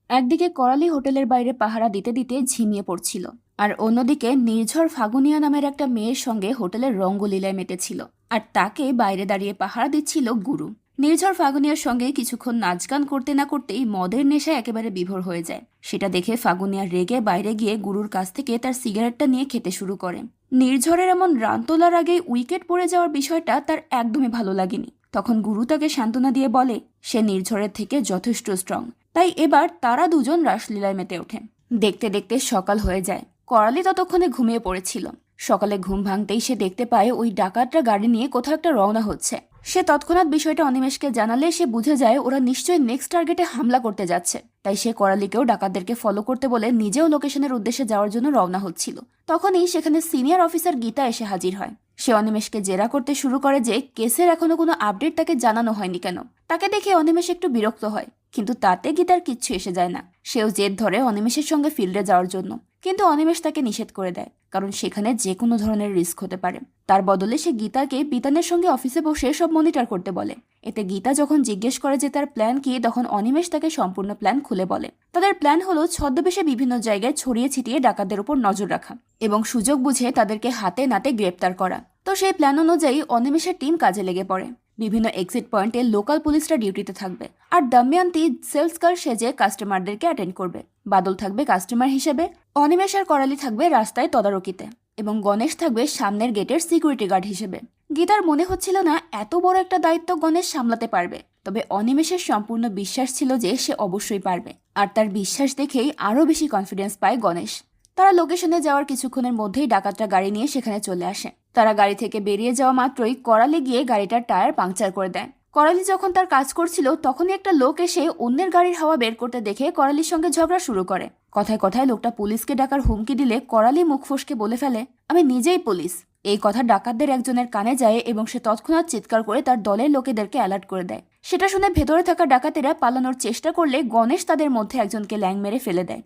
একদিকে করালি হোটেলের বাইরে পাহারা দিতে দিতে ঝিমিয়ে পড়ছিল, আর অন্যদিকে নির্ঝর ফাগুনিয়া নামের একটা মেয়ের সঙ্গে হোটেলের রঙ্গলীলায় মেতেছিল, আর তাকে বাইরে দাঁড়িয়ে পাহারা দিচ্ছিল গুরু। নির্ঝর ফাগুনিয়ার সঙ্গে কিছুক্ষণ নাচ গান করতে না করতেই মদের নেশায় একেবারে বিভোর হয়ে যায়। সেটা দেখে ফাগুনিয়া রেগে বাইরে গিয়ে গুরুর কাছ থেকে তার সিগারেটটা নিয়ে খেতে শুরু করে। নির্ঝরের এমন রান তোলার আগে উইকেট পড়ে যাওয়ার বিষয়টা তার একদমই ভালো লাগেনি। তখন গুরু তাকে সান্ত্বনা দিয়ে বলে সে নির্ঝরের থেকে যথেষ্ট স্ট্রং, তাই এবার তারা 2 জন রাসলীলায় মেতে ওঠে। দেখতে দেখতে সকাল হয়ে যায়। করালি ততক্ষণে ঘুমিয়ে পড়েছিল। সকালে ঘুম ভাঙতেই সে দেখতে পায় ওই ডাকাতরা গাড়ি নিয়ে কোথাও একটা রওনা হচ্ছে। সে তৎক্ষণাৎ বিষয়টা অনিমেষকে জানালে সে বুঝে যায় ওরা নিশ্চয়ই নেক্সট টার্গেটে হামলা করতে যাচ্ছে। তাই সে করালিকেও ডাকাতদেরকে ফলো করতে বলে নিজেও লোকেশনের উদ্দেশ্যে যাওয়ার জন্য রওনা হচ্ছিল। তখনই সেখানে সিনিয়র অফিসার গীতা এসে হাজির হয়। সে অনিমেষকে জেরা করতে শুরু করে যে কেসের এখনো কোনো আপডেট তাকে জানানো হয়নি কেন। তাকে দেখে অনিমেষ একটু বিরক্ত হয়, কিন্তু তাতে গীতার কিচ্ছু এসে যায় না। সেও জেদ ধরে অনিমেষের সঙ্গে ফিল্ডে যাওয়ার জন্য, কিন্তু অনিমেষ তাকে নিষেধ করে দেয়, কারণ সেখানে যে কোনো ধরনের রিস্ক হতে পারে। তার বদলে সে গীতাকে বিতানের সঙ্গে অফিসে বসে সব মনিটর করতে বলে। এতে গীতা যখন জিজ্ঞেস করে যে তার প্ল্যান কি, তখন অনিমেষ তাকে সম্পূর্ণ প্ল্যান খুলে বলে। তাদের প্ল্যান হলো ছদ্মবেশে বিভিন্ন জায়গায় ছড়িয়ে ছিটিয়ে ডাকাতদের উপর নজর রাখা এবং সুযোগ বুঝে তাদেরকে হাতে নাতে গ্রেপ্তার করা। তো সেই প্ল্যান অনুযায়ী অনিমেষের টিম কাজে লেগে পড়ে। বিভিন্ন এক্সিট পয়েন্টে লোকাল পুলিশরা ডিউটিতে থাকবে, আর দময়ন্তী সেলস গার্ল সেজে কাস্টমারদেরকে অ্যাটেন্ড করবে। বাদল থাকবে কাস্টমার হিসেবে, অনিমেষ আর করালি থাকবে রাস্তায় তদারকিতে, এবং গণেশ থাকবে সামনের গেটের সিকিউরিটি গার্ড হিসেবে। গীতার মনে হচ্ছিল না এত বড় একটা দায়িত্ব গণেশ সামলাতে পারবে, তবে অনিমেষের সম্পূর্ণ বিশ্বাস ছিল যে সে অবশ্যই পারবে, আর তার বিশ্বাস দেখেই আরও বেশি কনফিডেন্স পায় গণেশ। তারা লোকেশনে যাওয়ার কিছুক্ষণের মধ্যেই ডাকাতরা গাড়ি নিয়ে সেখানে চলে আসে। তারা গাড়ি থেকে বেরিয়ে যাওয়া মাত্রই করালি গিয়ে গাড়িটার টায়ার পাংচার করে দেয়। করালি যখন তার কাজ করছিল তখনই একটা লোক এসে অন্যের গাড়ির হাওয়া বের করতে দেখে করালির সঙ্গে ঝগড়া শুরু করে। কথায় কথায় লোকটা পুলিশকে ডাকার হুমকি দিলে করালি মুখ ফসকে বলে ফেলে, আমি নিজেই পুলিশ। এই কথা ডাকাতদের একজনের কানে যায় এবং সে তৎক্ষণাৎ চিৎকার করে তার দলের লোকেদেরকে অ্যালার্ট করে দেয়। সেটা শুনে ভেতরে থাকা ডাকাতেরা পালানোর চেষ্টা করলে গণেশ তাদের মধ্যে একজনকে ল্যাং মেরে ফেলে দেয়,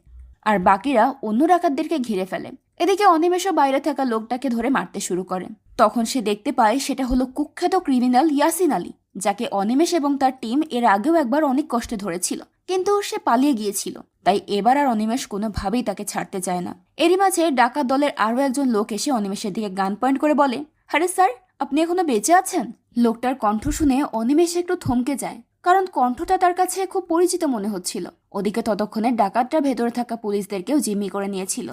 আর বাকিরা অন্য ডাকাতদেরকে ঘিরে ফেলে। এদিকে অনিমেষও বাইরে থাকা লোকটাকে ধরে মারতে শুরু করে। তখন সে দেখতে পায় সেটা হলো কুখ্যাত ক্রিমিনাল ইয়াসিন আলী, যাকে অনিমেষ এবং তার টিম এর আগেও একবার অনেক কষ্টে ধরেছিল, কিন্তু সে পালিয়ে গিয়েছিল। তাই এবার আর অনিমেষ কোনোভাবেই তাকে ছাড়তে চায় না। এরই মাঝে ডাকাত দলের আরও একজন লোক এসে অনিমেষের দিকে গান পয়েন্ট করে বলে, আরে স্যার, আপনি এখনো বেঁচে আছেন? লোকটার কণ্ঠ শুনে অনিমেষ একটু থমকে যায়, কারণ কণ্ঠটা তার কাছে খুব পরিচিত মনে হচ্ছিল। ওদিকে ততক্ষণে ডাকাতরা ভেতরে থাকা পুলিশদেরকেও জিম্মি করে নিয়েছিল।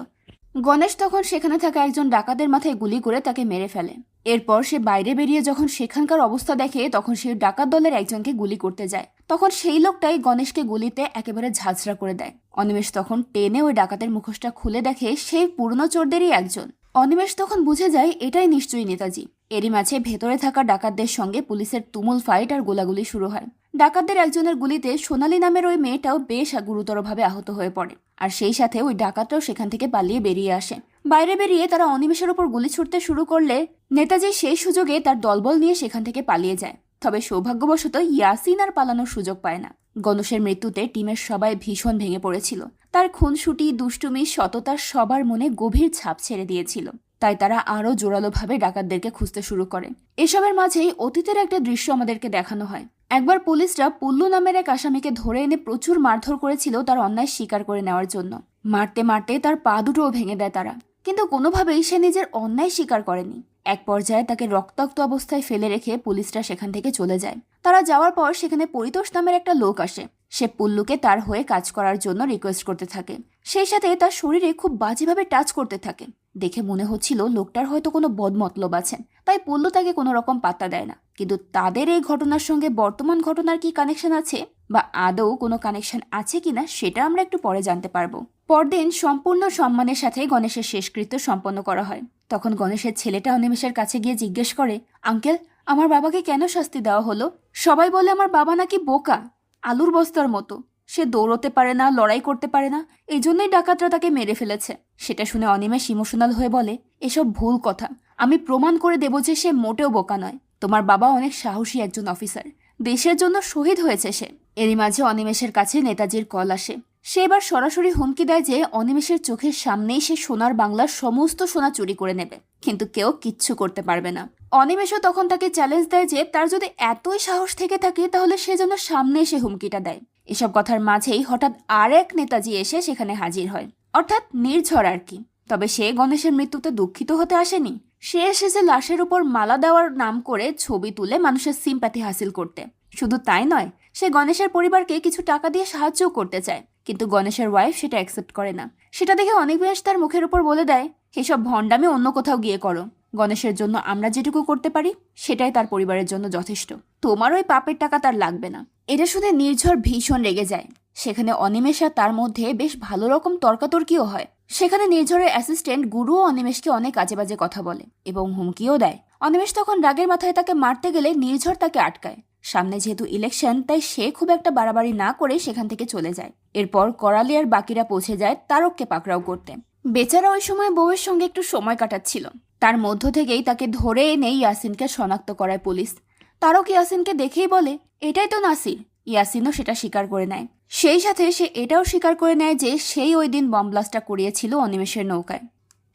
গণেশ তখন সেখানে থাকা একজন ডাকাতের মাথায় গুলি করে তাকে মেরে ফেলে। এরপর সে বাইরে বেরিয়ে যখন সেখানকার অবস্থা দেখে, তখন সে ডাকাত দলের একজনকে গুলি করতে যায়। তখন সেই লোকটাই গণেশকে গুলিতে একেবারে ঝাঁঝরা করে দেয়। অনিমেষ তখন টেনে ওই ডাকাতের মুখোশটা খুলে দেখে সেই পুরনো চোরদেরই একজন। অনিমেষ তখন বুঝে যায় এটাই নিশ্চয়ই নেতাজি। এরই মাঝে ভেতরে থাকা ডাকাতদের সঙ্গে পুলিশের তুমুল ফাইট আর গোলাগুলি শুরু হয়। ডাকাতদের একজনের গুলিতে সোনালী নামের ওই মেয়েটাও বেশ গুরুতরভাবে আহত হয়ে পড়ে, আর সেই সাথে ওই ডাকাতরাও সেখান থেকে পালিয়ে বেরিয়ে আসে। বাইরে বেরিয়ে তারা অনিমেষের ওপর গুলি ছুটতে শুরু করলে নেতাজি সেই সুযোগে তার দলবল নিয়ে সেখান থেকে পালিয়ে যায়। তবে সৌভাগ্যবশত ইয়াসিন আর পালানোর সুযোগ পায় না। গণেশের মৃত্যুতে টিমের সবাই ভীষণ ভেঙে পড়েছিল। তার খুনসুটি, দুষ্টুমি, সততা সবার মনে গভীর ছাপ ছেড়ে দিয়েছিল। তাই তারা আরও জোরালোভাবে ডাকাতদেরকে খুঁজতে শুরু করে। এসবের মাঝেই অতীতের একটা দৃশ্য আমাদেরকে দেখানো হয়। একবার পুলিশরা পুল্লু নামের এক আসামিকে ধরে এনে প্রচুর মারধর করেছিল তার অন্যায় স্বীকার করে নেওয়ার জন্য। মারতে মারতে তার পা দুটোও ভেঙে দেয় তারা, কিন্তু কোনোভাবেই সে নিজের অন্যায় স্বীকার করেনি। এক পর্যায়ে তাকে রক্তাক্ত অবস্থায় ফেলে রেখে পুলিশরা সেখান থেকে চলে যায়। তারা যাওয়ার পর সেখানে পরিতোষ নামের একটা লোক আসে। সে পুল্লুকে তার হয়ে কাজ করার জন্য রিকোয়েস্ট করতে থাকে। সেই সাথে তার শরীরে খুব বাজেভাবে টাচ করতে থাকে। দেখে মনে হচ্ছিল লোকটার হয়তো কোনো বদমতলব আছে, তাই পুল্লু তাকে কোনো রকম পাত্তা দেয় না। কিন্তু তাদের এই ঘটনার সঙ্গে বর্তমান ঘটনার কি কানেকশন আছে, বা আদৌ কোনো কানেকশন আছে কিনা, সেটা আমরা একটু পরে জানতে পারবো। পরদিন সম্পূর্ণ সম্মানের সাথে গণেশের শেষকৃত্য সম্পন্ন করা হয়। তখন গণেশের ছেলেটা অনিমেষের কাছে গিয়ে জিজ্ঞেস করে, আঙ্কেল, আমার বাবাকে কেন শাস্তি দেওয়া হলো? সবাই বলে আমার বাবা নাকি বোকা, আলুর বস্তার মতো। সে দৌড়তে পারে না, লড়াই করতে পারে না, এই জন্যই ডাকাতরা তাকে মেরে ফেলেছে। সেটা শুনে অনিমেষ ইমোশনাল হয়ে বলে, এসব ভুল কথা। আমি প্রমাণ করে দেব যে সে মোটেও বোকা নয়। তোমার বাবা অনেক সাহসী একজন অফিসার, দেশের জন্য শহীদ হয়েছে সে। এরই মাঝে অনিমেষের কাছে নেতাজির কল আসে। সে এবার সরাসরি হুমকি দেয় যে অনিমেষের চোখের সামনেই সে সোনার বাংলার সমস্ত সোনা চুরি করে নেবে, কিন্তু কেউ কিচ্ছু করতে পারবে না। অনিমেষও তখন তাকে চ্যালেঞ্জ দেয় যে তার যদি এতই সাহস থেকে থাকে তাহলে সে যেন সামনে এসে হুমকিটা দেয়। এসব কথার মাঝেই হঠাৎ আর এক নেতাজি এসে সেখানে হাজির হয়, অর্থাৎ নির্ঝর আর কি। তবে সে গণেশের মৃত্যুতে দুঃখিত হতে আসেনি। সে এসেছে লাশের উপর মালা দেওয়ার নাম করে ছবি তুলে মানুষের সিম্প্যাথি হাসিল করতে। শুধু তাই নয়, সে গণেশের পরিবারকে কিছু টাকা দিয়ে সাহায্যও করতে চায়, কিন্তু গণেশের ওয়াইফ সেটা অ্যাকসেপ্ট করে না। সেটা দেখে অনিমেষ তার মুখের উপর বলে দেয়, এসব ভণ্ডামি অন্য কোথাও গিয়ে করো। গণেশের জন্য আমরা যেটুকু করতে পারি সেটাই তার পরিবারের জন্য যথেষ্ট। তোমার ওই পাপের টাকা তার লাগবে না। এটা শুনে নির্ঝর ভীষণ রেগে যায়। সেখানে অনিমেষ আর তার মধ্যে বেশ ভালো রকম তর্কাতর্কিও হয়। সেখানে নির্ঝরের অ্যাসিস্ট্যান্ট গুরুও অনিমেষকে অনেক আজে বাজে কথা বলে এবং হুমকিও দেয়। অনিমেষ তখন রাগের মাথায় তাকে মারতে গেলে নির্ঝর তাকে আটকায়। সামনে যেহেতু ইলেকশন, তাই সে খুব একটা বাড়াবাড়ি না করে সেখান থেকে চলে যায়। এরপর করালি আর বাকিরা পৌঁছে যায় তারককে পাকড়াও করতে। বেচারা ওই সময় বউয়ের সঙ্গে একটু সময় কাটাচ্ছিল। তার মধ্য থেকেই তাকে ধরে এনে ইয়াসিনকে শনাক্ত করায় পুলিশ। তারক ইয়াসিনকে দেখেই বলে, এটাই তো নাসির। ইয়াসিনও সেটা স্বীকার করে নেয়। সেই সাথে সে এটাও স্বীকার করে নেয় যে সেই ওই দিন বম ব্লাস্টটা করিয়েছিল অনিমেষের নৌকায়।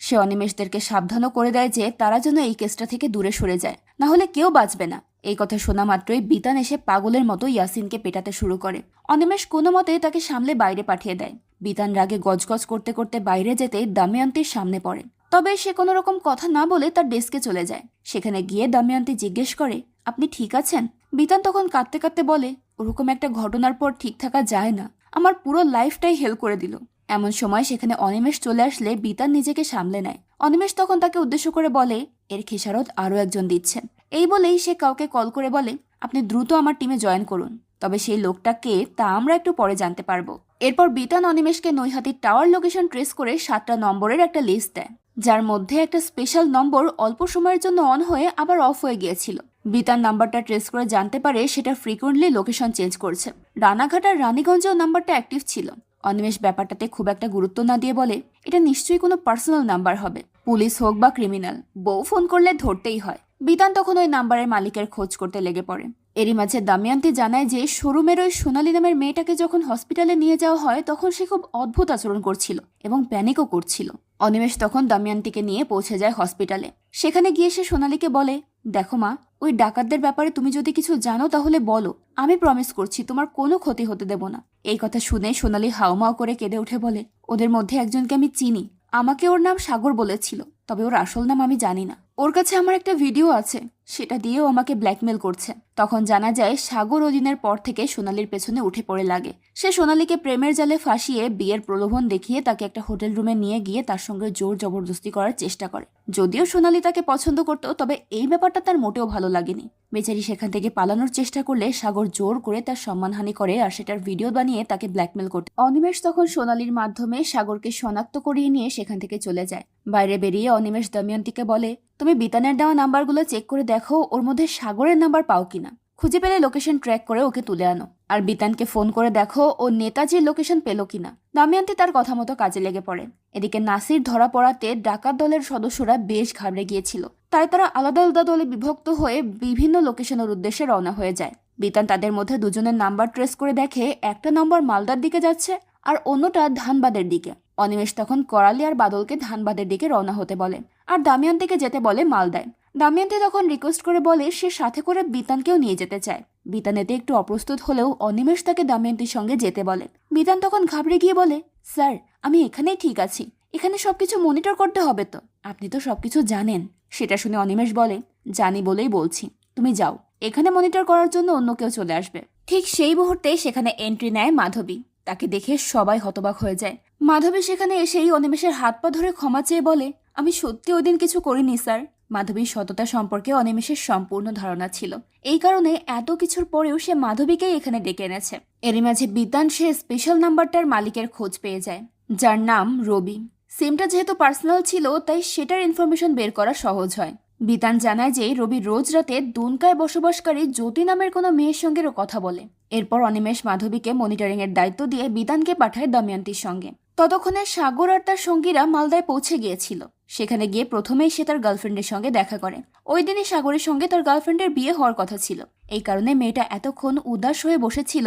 সে অনিমেষদেরকে সাবধানও করে দেয় যে তারা যেন এই কেসটা থেকে দূরে সরে যায়, না হলে কেউ বাঁচবে না। এই কথা শোনা মাত্রই বিতান এসে পাগলের মতো ইয়াসিনকে পেটাতে শুরু করে। অনিমেষ কোনো মতে তাকে সামলে বাইরে পাঠিয়ে দেয়। বিতান রাগে গজগজ করতে করতে বাইরে যেতে দময়ন্তীর সামনে পড়ে। তবে সে কোনো রকম কথা না বলে তার ডেস্কে চলে যায়। সেখানে গিয়ে দময়ন্তী জিজ্ঞেস করে, আপনি ঠিক আছেন? বিতান তখন কাঁদতে কাঁদতে বলে, ওরকম একটা ঘটনার পর ঠিক থাকা যায় না, আমার পুরো লাইফটাই হেল করে দিল। এমন সময় সেখানে অনিমেষ চলে আসলে বিতান নিজেকে সামলে নেয়। অনিমেষ তখন তাকে উদ্দেশ্য করে বলে, এর খেসারত আরও একজন দিচ্ছেন। এই বলেই সে কাউকে কল করে বলে, আপনি দ্রুত আমার টিমে জয়েন করুন। তবে সেই লোকটা কে তা আমরা একটু পরে জানতে পারবো। এরপর বিতান অনিমেষকে নৈহাটির টাওয়ার লোকেশন ট্রেস করে 7টা নম্বরের একটা লিস্ট দেয়, যার মধ্যে একটা স্পেশাল নম্বর অল্প সময়ের জন্য অন হয়ে আবার অফ হয়ে গিয়েছিল। বিতান নাম্বারটা ট্রেস করে জানতে পারে সেটা ফ্রিকুয়েন্টলি লোকেশন চেঞ্জ করছে। রানাঘাট আর রানীগঞ্জেও নাম্বারটা অ্যাক্টিভ ছিল। অনিমেষ ব্যাপারটাতে খুব একটা গুরুত্ব না দিয়ে বলে, এটা নিশ্চয়ই কোনো পার্সোনাল নাম্বার হবে, পুলিশ হোক বা ক্রিমিনাল, বউ ফোন করলে ধরতেই হয়। বিতান তখন ওই নাম্বারের মালিকের খোঁজ করতে লেগে পড়ে। এরই মাঝে দময়ন্তী জানায় যে শোরুমের ওই সোনালী নামের মেয়েটাকে যখন হসপিটালে নিয়ে যাওয়া হয় তখন সে খুব অদ্ভুত আচরণ করছিল এবং প্যানিকও করছিল। অনিমেষ তখন দময়ন্তীকে নিয়ে পৌঁছে যায় হসপিটালে। সেখানে গিয়ে সে সোনালীকে বলে, দেখো মা, ওই ডাকাতদের ব্যাপারে তুমি যদি কিছু জানো তাহলে বলো, আমি প্রমিস করছি তোমার কোনো ক্ষতি হতে দেব না। এই কথা শুনে সোনালী হাউমাউ করে কেঁদে উঠে বলে, ওদের মধ্যে একজনকে আমি চিনি, আমাকে ওর নাম সাগর বলেছিল, তবে ওর আসল নাম আমি জানি না। ওর কাছে আমার একটা ভিডিও আছে, সেটা দিয়েও আমাকে ব্ল্যাকমেল করছে। তখন জানা যায় সাগর ওদিনের পর থেকে সোনালীর পেছনে উঠে পড়ে লাগে। সে সোনালীকে প্রেমের জালে ফাঁসিয়ে বিয়ের প্রলোভন দেখিয়ে তাকে একটা হোটেল রুমে নিয়ে গিয়ে তার সঙ্গে জোর জবরদস্তি করার চেষ্টা করে। যদিও সোনালী তাকে পছন্দ করত, তবে এই ব্যাপারটা তার মোটেও ভালো লাগেনি। বেচারি সেখান থেকে পালানোর চেষ্টা করলে সাগর জোর করে তার সম্মানহানি করে আর সেটার ভিডিও বানিয়ে তাকে ব্ল্যাকমেল করতে। অনিমেষ তখন সোনালীর মাধ্যমে সাগরকে শনাক্ত করিয়ে নিয়ে সেখান থেকে চলে যায়। বাইরে বেরিয়ে অনিমেষ দময়ন্তীকে বলে, তুমি বিতানের দেওয়া নাম্বারগুলো চেক করে দেখো ওর মধ্যে সাগরের নাম্বার পাও কিনা। খুঁজে পেলে লোকেশন ট্র্যাক করে ওকে তুলে আনো। আর বিতানকে ফোন করে দেখো ও নেতাজির লোকেশন পেল কিনা। দময়ন্তী তার কথা মতো কাজে লেগে পড়ে। এদিকে নাসির ধরা পড়াতে ডাকাত দলের সদস্যরা বেশ ঘাবড়ে গিয়েছিল, তাই তারা আলাদা আলাদা দলে বিভক্ত হয়ে বিভিন্ন লোকেশনের উদ্দেশ্যে রওনা হয়ে যায়। বিতান তাদের মধ্যে দুজনের নাম্বার ট্রেস করে দেখে একটা নম্বর মালদার দিকে যাচ্ছে আর অন্যটা ধানবাদের দিকে। অনিমেষ তখন করালি আর বাদলকে ধানবাদের দিকে রওনা হতে বলে আর দময়ন্তীকে যেতে বলে মালদায়। দময়ন্তী তখন রিকোয়েস্ট করে বলে সে সাথে করে বিতানকেও নিয়ে যেতে চায়। বিতান এতে একটু অপ্রস্তুত হলেও অনিমেষ তাকে দময়ন্তীর সঙ্গে যেতে বলে। বিতান তখন ঘাবড়ে গিয়ে বলে, স্যার আমি এখানেই ঠিক আছি, এখানে সবকিছু মনিটর করতে হবে তো, আপনি তো সবকিছু জানেন। সেটা শুনে অনিমেষ বলে, জানি বলেই বলছি, তুমি যাও, এখানে মনিটর করার জন্য অন্য কেউ চলে আসবে। ঠিক সেই মুহূর্তে সেখানে এন্ট্রি নেয় মাধবী। তাকে দেখে সবাই হতবাক হয়ে যায়। মাধবী সেখানে এসেই অনিমেষের হাত পা ধরে ক্ষমা চেয়ে বলে, আমি সত্যি ওই দিন কিছু করিনি স্যার। মাধবীর সততা সম্পর্কে অনিমেষের সম্পূর্ণ ধারণা ছিল, এই কারণে এত কিছুর পরেও সে মাধবীকেই এখানে ডেকে এনেছে। এরই মাঝে বিতান সে স্পেশাল নাম্বারটার মালিকের খোঁজ পেয়ে যায়, যার নাম রবি। সিমটা যেহেতু পার্সোনাল ছিল তাই সেটার ইনফরমেশন বের করা সহজ হয়। বিতান জানায় যে রবি রোজ রাতে দুনকায় বসবাসকারী জ্যোতি নামের কোনো মেয়ের সঙ্গে কথা বলে। এরপর অনিমেষ মাধবীকে মনিটরিং এর দায়িত্ব দিয়ে বিতানকে পাঠায় দময়ন্তীর সঙ্গে। ততক্ষণে সাগর আর তার সঙ্গীরা মালদায় পৌঁছে গিয়েছিল। সেখানে গিয়ে প্রথমেই সে তার গার্লফ্রেন্ডের সঙ্গে দেখা করে। ওই দিনই সাগরের সঙ্গে তার গার্লফ্রেন্ডের বিয়ে হওয়ার কথা ছিল, এই কারণে মেয়েটা এতক্ষণ উদাস হয়ে বসেছিল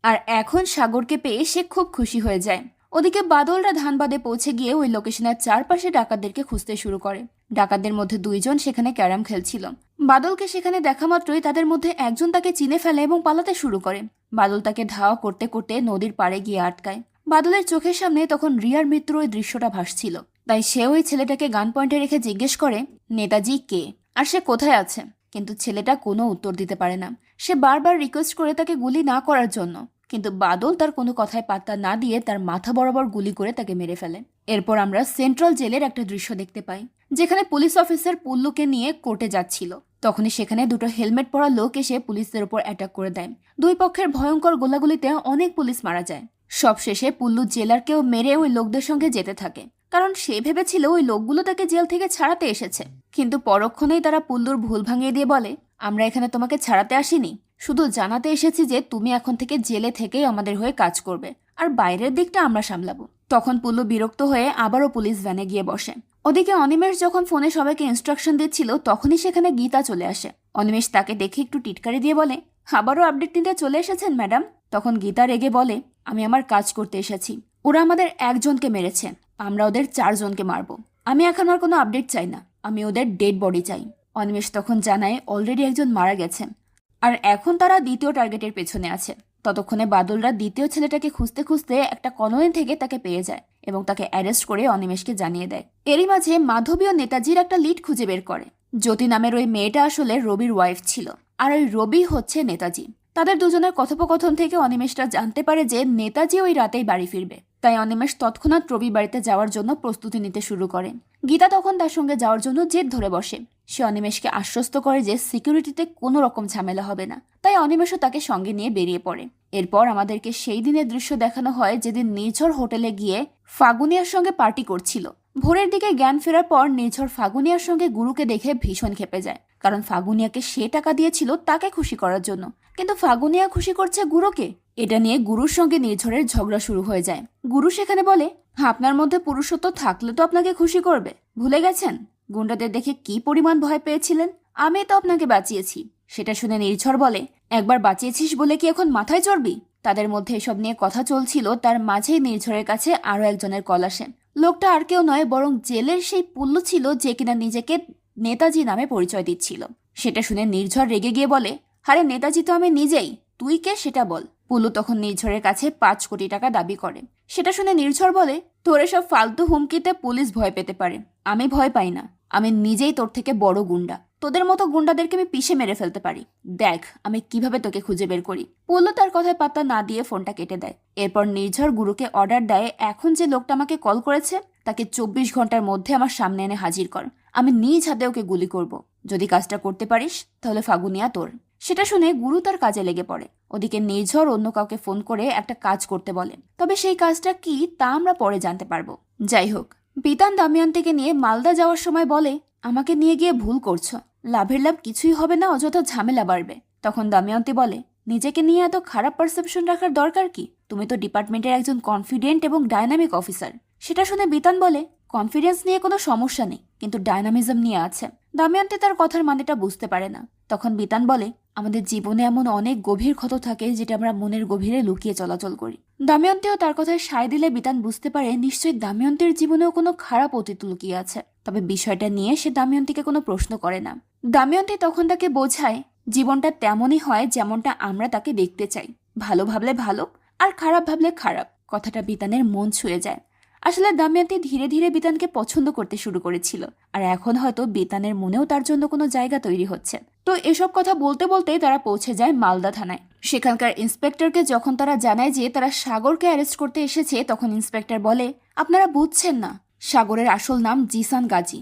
আর এখন সাগরকে পেয়ে সে খুব খুশি হয়ে যায়। ওদিকে বাদলরা ধানবাদে পৌঁছে গিয়ে ওই লোকেশনের চারপাশে ডাকাতদেরকে খুঁজতে শুরু করে। ডাকাতদের মধ্যে 2 জন সেখানে ক্যারাম খেলছিল। বাদলকে সেখানে দেখা মাত্রই তাদের মধ্যে একজন তাকে চিনে ফেলে এবং পালাতে শুরু করে। বাদল তাকে ধাওয়া করতে করতে নদীর পাড়ে গিয়ে আটকায়। বাদলের চোখের সামনে তখন রিয়ার মৃত্যুর ওই দৃশ্যটা ভাসছিল, তাই সে ওই ছেলেটাকে গান পয়েন্টে রেখে জিজ্ঞেস করে, নেতাজি কে আর সে কোথায় আছে। কিন্তু ছেলেটা কোনো উত্তর দিতে পারে না। সে বারবার রিকোয়েস্ট করে তাকে গুলি না করার জন্য, কিন্তু বাদল তার কোনো কথায় পাত্তা না দিয়ে তার মাথা বরাবর গুলি করে তাকে মেরে ফেলে। এরপর আমরা সেন্ট্রাল জেলের একটা দৃশ্য দেখতে পাই, যেখানে পুলিশ অফিসার পুল্লুকে নিয়ে কোর্টে যাচ্ছিল। তখনই সেখানে 2টো হেলমেট পরা লোক এসে পুলিশদের উপর অ্যাটাক করে দেয়। 2 পক্ষের ভয়ঙ্কর গোলাগুলিতে অনেক পুলিশ মারা যায়। সবশেষে পুল্লু জেলারকেও মেরে ওই লোকদের সঙ্গে যেতে থাকে, কারণ সে ভেবেছিল ওই লোকগুলো তাকে জেল থেকে ছাড়াতে এসেছে। কিন্তু পরক্ষণেই তারা পুল্লুর ভুল ভাঙিয়ে দিয়ে বলে, আমরা এখানে তোমাকে ছাড়াতে আসিনি, শুধু জানাতে এসেছি যে তুমি এখন থেকে জেলে থেকেই আমাদের হয়ে কাজ করবে, আর বাইরের দিকটা আমরা সামলাবো। তখন পুল্লু বিরক্ত হয়ে আবারও পুলিশ ভ্যানে গিয়ে বসে। ওদিকে অনিমেষ যখন ফোনে সবাইকে ইনস্ট্রাকশন দিচ্ছিল তখনই সেখানে গীতা চলে আসে। অনিমেষ তাকে দেখে একটু টিটকারি দিয়ে বলে, আবারও আপডেট নিতে চলে এসেছেন ম্যাডাম? তখন গীতা রেগে বলে, আমি আমার কাজ করতে এসেছি। ওরা আমাদের একজনকে মেরেছে, আমরা ওদের 4 জনকে মারবো। আমি এখন আর কোনো আপডেট চাই না, আমি ওদের ডেড বডি চাই। অনিমেষ তখন জানায় অলরেডি একজন মারা গেছে, আর এখন তারা দ্বিতীয় টার্গেটের পেছনে আছে। ততক্ষণে বাদলরা দ্বিতীয় ছেলেটাকে খুঁজতে খুঁজতে একটা কলোনি থেকে তাকে পেয়ে যায় এবং তাকে অ্যারেস্ট করে অনিমেষকে জানিয়ে দেয়। এরই মাঝে মাধবী ও নেতাজির একটা লিড খুঁজে বের করে। জ্যোতি নামের ওই মেয়েটা আসলে রবির ওয়াইফ ছিল, আর ওই রবি হচ্ছে নেতাজি। তাদের দুজনের কথোপকথন থেকে অনিমেষটা জানতে পারে যে নেতাজি ওই রাতেই বাড়ি ফিরবে। তাই অনিমেষ তৎক্ষণাৎ রবি বাড়িতে যাওয়ার জন্য প্রস্তুতি নিতে শুরু করে। গীতা তখন তার সঙ্গে যাওয়ার জন্য জেদ ধরে বসে। সে অনিমেষকে আশ্বস্ত করে যে সিকিউরিটিতে কোনো রকম ঝামেলা হবে না। তাই অনিমেষও তাকে সঙ্গে নিয়ে বেরিয়ে পড়ে। এরপর আমাদেরকে সেই দিনের দৃশ্য দেখানো হয় যেদিন নির্ঝর হোটেলে গিয়ে ফাগুনিয়ার সঙ্গে পার্টি করছিল। ভোরের দিকে জ্ঞান ফেরার পর নির্ঝর ফাগুনিয়ার সঙ্গে গুরুকে দেখে ভীষণ ক্ষেপে যায়, কারণ ফাগুনিয়াকে সে টাকা দিয়েছিল তাকে খুশি করার জন্য, কিন্তু ফাগুনিয়া খুশি করছে গুরুকে। এটা নিয়ে গুরুর সঙ্গে নির্ঝরের ঝগড়া শুরু হয়ে যায়। গুরু সেখানে বলে, আপনার মধ্যে পুরুষত্ব থাকলে তো আপনাকে খুশি করবে, ভুলে গেছেন গুন্ডাদের দেখে কি পরিমাণ ভয় পেয়েছিলেন? আমি তো আপনাকে বাঁচিয়েছি। সেটা শুনে নির্ঝর বলে, একবার বাঁচিয়েছিস বলে কি এখন মাথায় চড়বি? তাদের মধ্যে এসব নিয়ে কথা চলছিল, তার মাঝেই নির্ঝরের কাছে আরো একজনের কল আসে। লোকটা আর কেউ নয় বরং জেলের সেই পুল্লু ছিল যে কিনা নিজেকে নেতাজি নামে পরিচয় দিচ্ছিল। সেটা শুনে নির্ঝর রেগে গিয়ে বলে, আরে নেতাজি তো আমি নিজেই, তুই কে সেটা বল। পুল্লু তখন নির্ঝরের কাছে 5 কোটি টাকা দাবি করে। সেটা শুনে নির্ঝর বলে, তোর এসব ফালতু হুমকিতে পুলিশ ভয় পেতে পারে, আমি ভয় পাই না। আমি নিজেই তোর থেকে বড় গুন্ডা, তোদের মতো গুন্ডাদেরকে আমি পিষে মেরে ফেলতে পারি। দেখ আমি কিভাবে তোকে খুঁজে বের করি। পুল্লু তার কথায় পাত্তা না দিয়ে ফোনটা কেটে দেয়। এরপর নির্ঝর গুরুকে অর্ডার দেয়, এখন যে লোকটা আমাকে কল করেছে তাকে 24 ঘন্টার মধ্যে আমার সামনে এনে হাজির কর। আমি নিজ হাতে ওকে গুলি করব। যদি কাজটা করতে পারিস তাহলে ফাগুনিয়া তোর। সেটা শুনে গুরু তার কাজে লেগে পড়ে। ওদিকে নির্ঝর অন্য কাউকে ফোন করে একটা কাজ করতে বলে, তবে সেই কাজটা কি তা আমরা পরে জানতে পারবো। যাই হোক, বিতান দামিয়ান্তিকে নিয়ে মালদা যাওয়ার সময় বলে, আমাকে নিয়ে গিয়ে ভুল করছো, লাভের লাভ কিছুই হবে না, অযথা ঝামেলা বাড়বে। তখন দামিয়ান্তি বলে, নিজেকে নিয়ে এত খারাপ পারসেপশন রাখার দরকার কি? তুমি তো ডিপার্টমেন্টের একজন কনফিডেন্ট এবং ডায়নামিক অফিসার। সেটা শুনে বিতান বলে, কনফিডেন্স নিয়ে কোনো সমস্যা নেই, কিন্তু ডায়নামিজম নিয়ে আছে। দামিয়ান্তি তার কথার মানেটা বুঝতে পারে না। তখন বিতান বলে, আমাদের জীবনে এমন অনেক গভীর ক্ষত থাকে যেটা আমরা মনের গভীরে লুকিয়ে চলাচল করি। দামিয়ান্তিও তার কথায় সায় দিলে বিতান বুঝতে পারে নিশ্চয়ই দামিয়ান্তির জীবনেও কোনো খারাপ অতীত লুকিয়ে আছে। তবে বিষয়টা নিয়ে সে দামিয়ান্তিকে কোনো প্রশ্ন করে না। দামিয়ান্তি তখন তাকে বোঝায়, জীবনটা তেমনই হয় যেমনটা আমরা তাকে দেখতে চাই। ভালো ভাবলে ভালো, আর খারাপ ভাবলে খারাপ। কথাটা বিতানের মন ছুঁয়ে যায়। আসলে দামিয়ান্তি ধীরে ধীরে বিতানকে পছন্দ করতে শুরু করেছিল, আর এখন হয়তো বিতানের মনেও তার জন্য কোনো জায়গা তৈরি হচ্ছে। তো এসব কথা বলতে বলতেই তারা পৌঁছে যায় মালদা থানায়। সেখানকার ইন্সপেক্টরকে যখন তারা জানায় যে তারা সাগরকে অ্যারেস্ট করতে এসেছে, তখন ইন্সপেক্টর বলে, আপনারা বুঝছেন না, সাগরের আসল নাম জিসান গাজী।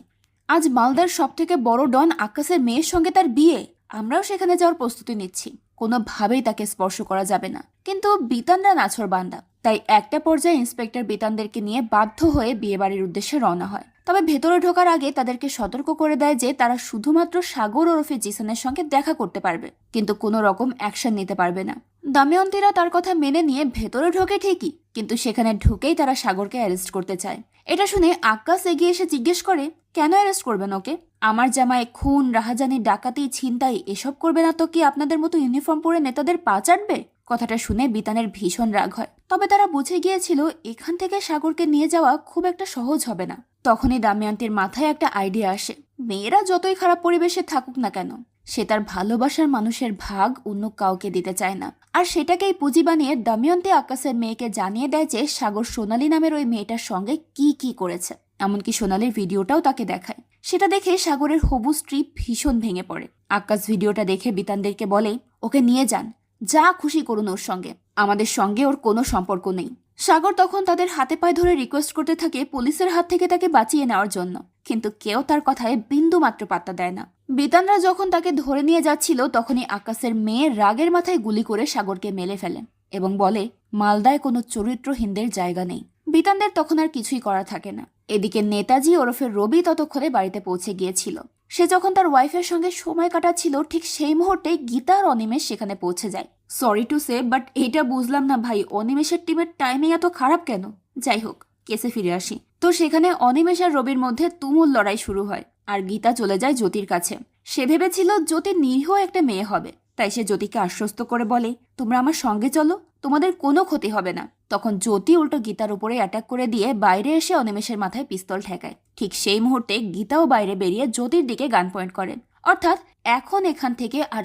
আজ মালদার সবথেকে বড় ডন আকাশের মেয়ের সঙ্গে তার বিয়ে। আমরাও সেখানে যাওয়ার প্রস্তুতি নিচ্ছি, কোনোভাবেই তাকে স্পর্শ করা যাবে না। কিন্তু বিতানরা নাছর বান্দা, তাই একটা পর্যায়ে ইন্সপেক্টর বিতানদেরকে নিয়ে বাধ্য হয়ে বিয়েবাড়ির উদ্দেশ্যে রওনা হয়। তবে ভেতরে ঢোকার আগে তাদেরকে সতর্ক করে দেয় যে তারা শুধুমাত্র সাগর ওরফে জিসানের সঙ্গে দেখা করতে পারবে, কিন্তু কোনো রকম অ্যাকশন নিতে পারবে না। দাময়ন্তীরা তার কথা মেনে নিয়ে ভেতরে ঢোকে ঠিকই, কিন্তু সেখানে ঢুকেই তারা সাগরকে অ্যারেস্ট করতে চায়। এটা শুনে আকাশ এগিয়ে এসে জিজ্ঞেস করে, কেন অ্যারেস্ট করবেন ওকে? আমার জামায় খুন, রাহাজানি, ডাকাতি, ছিনতাই এসব করবে না তো কি আপনাদের মতো ইউনিফর্ম পরে নেতাদের পা চাটবে? কথাটা শুনে বিতানের ভীষণ রাগ হয়। তবে তারা বুঝে গিয়েছিল এখান থেকে সাগরকে নিয়ে যাওয়া খুব একটা সহজ হবে না। তখনই দামিয়ান্তির মাথায় একটা আইডিয়া আসে। মেয়েরা যতই খারাপ পরিবেশে থাকুক না কেন, সে তার ভালোবাসার মানুষের ভাগ অন্য কাউকে দিতে চায় না। আর সেটাকেই পুঁজি বানিয়ে দামিয়ান্তি আকাশের মেয়েকে জানিয়ে দেয় যে সাগর সোনালী নামের ওই মেয়েটার সঙ্গে কি কি করেছে। এমনকি সোনালীর ভিডিওটাও তাকে দেখায়। সেটা দেখে সাগরের হবু স্ত্রী ভীষণ ভেঙে পড়ে। আকাশ ভিডিওটা দেখে বিতানদেরকে বলে, ওকে নিয়ে যান, যা খুশি করুন ওর সঙ্গে, আমাদের সঙ্গে ওর কোনো সম্পর্ক নেই। সাগর তখন তাদের হাতে পায়ে ধরে রিকোয়েস্ট করতে থাকে পুলিশের হাত থেকে তাকে বাঁচিয়ে নেওয়ার জন্য, কিন্তু কেউ তার কথায় বিন্দু মাত্র পাত্তা দেয় না। বিতানরা যখন তাকে ধরে নিয়ে যাচ্ছিল তখনই আকাশের মেয়ে রাগের মাথায় গুলি করে সাগরকে মেলে ফেলে এবং বলে, মালদায় কোনো চরিত্রহীনদের জায়গা নেই। বিতানদের তখন আর কিছুই করা থাকে না। এদিকে নেতাজি ওরফে রবি ততক্ষণে বাড়িতে পৌঁছে গিয়েছিল। সে যখন তার ওয়াইফের সঙ্গে সময় কাটাচ্ছিল ঠিক সেই মুহূর্তে গীতা আর অনিমেষ সেখানে পৌঁছে যায়। সরি টু সে, বাট এইটা বুঝলাম না ভাই, অনিমেষের টিমের টাইমিং এত খারাপ কেন? যাই হোক, কেসে ফিরে আসি। তো সেখানে অনিমেষ আর রবির মধ্যে তুমুল লড়াই শুরু হয়, আর গীতা চলে যায় জ্যোতির কাছে। সে ভেবেছিল জ্যোতি নিরীহ একটা মেয়ে হবে, তাই সে জ্যোতিকে আশ্বস্ত করে বলে, তোমরা আমার সঙ্গে চলো, তোমাদের কোনো ক্ষতি হবে না। তখন জ্যোতি উল্টো গীতার উপরে অ্যাটাক করে দিয়ে বাইরে এসে অনিমেষের মাথায় পিস্তল ঠেকায়। ঠিক সেই মুহূর্তে গীতাও বাইরে বেরিয়ে জ্যোতির দিকে গান পয়েন্ট করেন। অর্থাৎ এখন এখান থেকে আর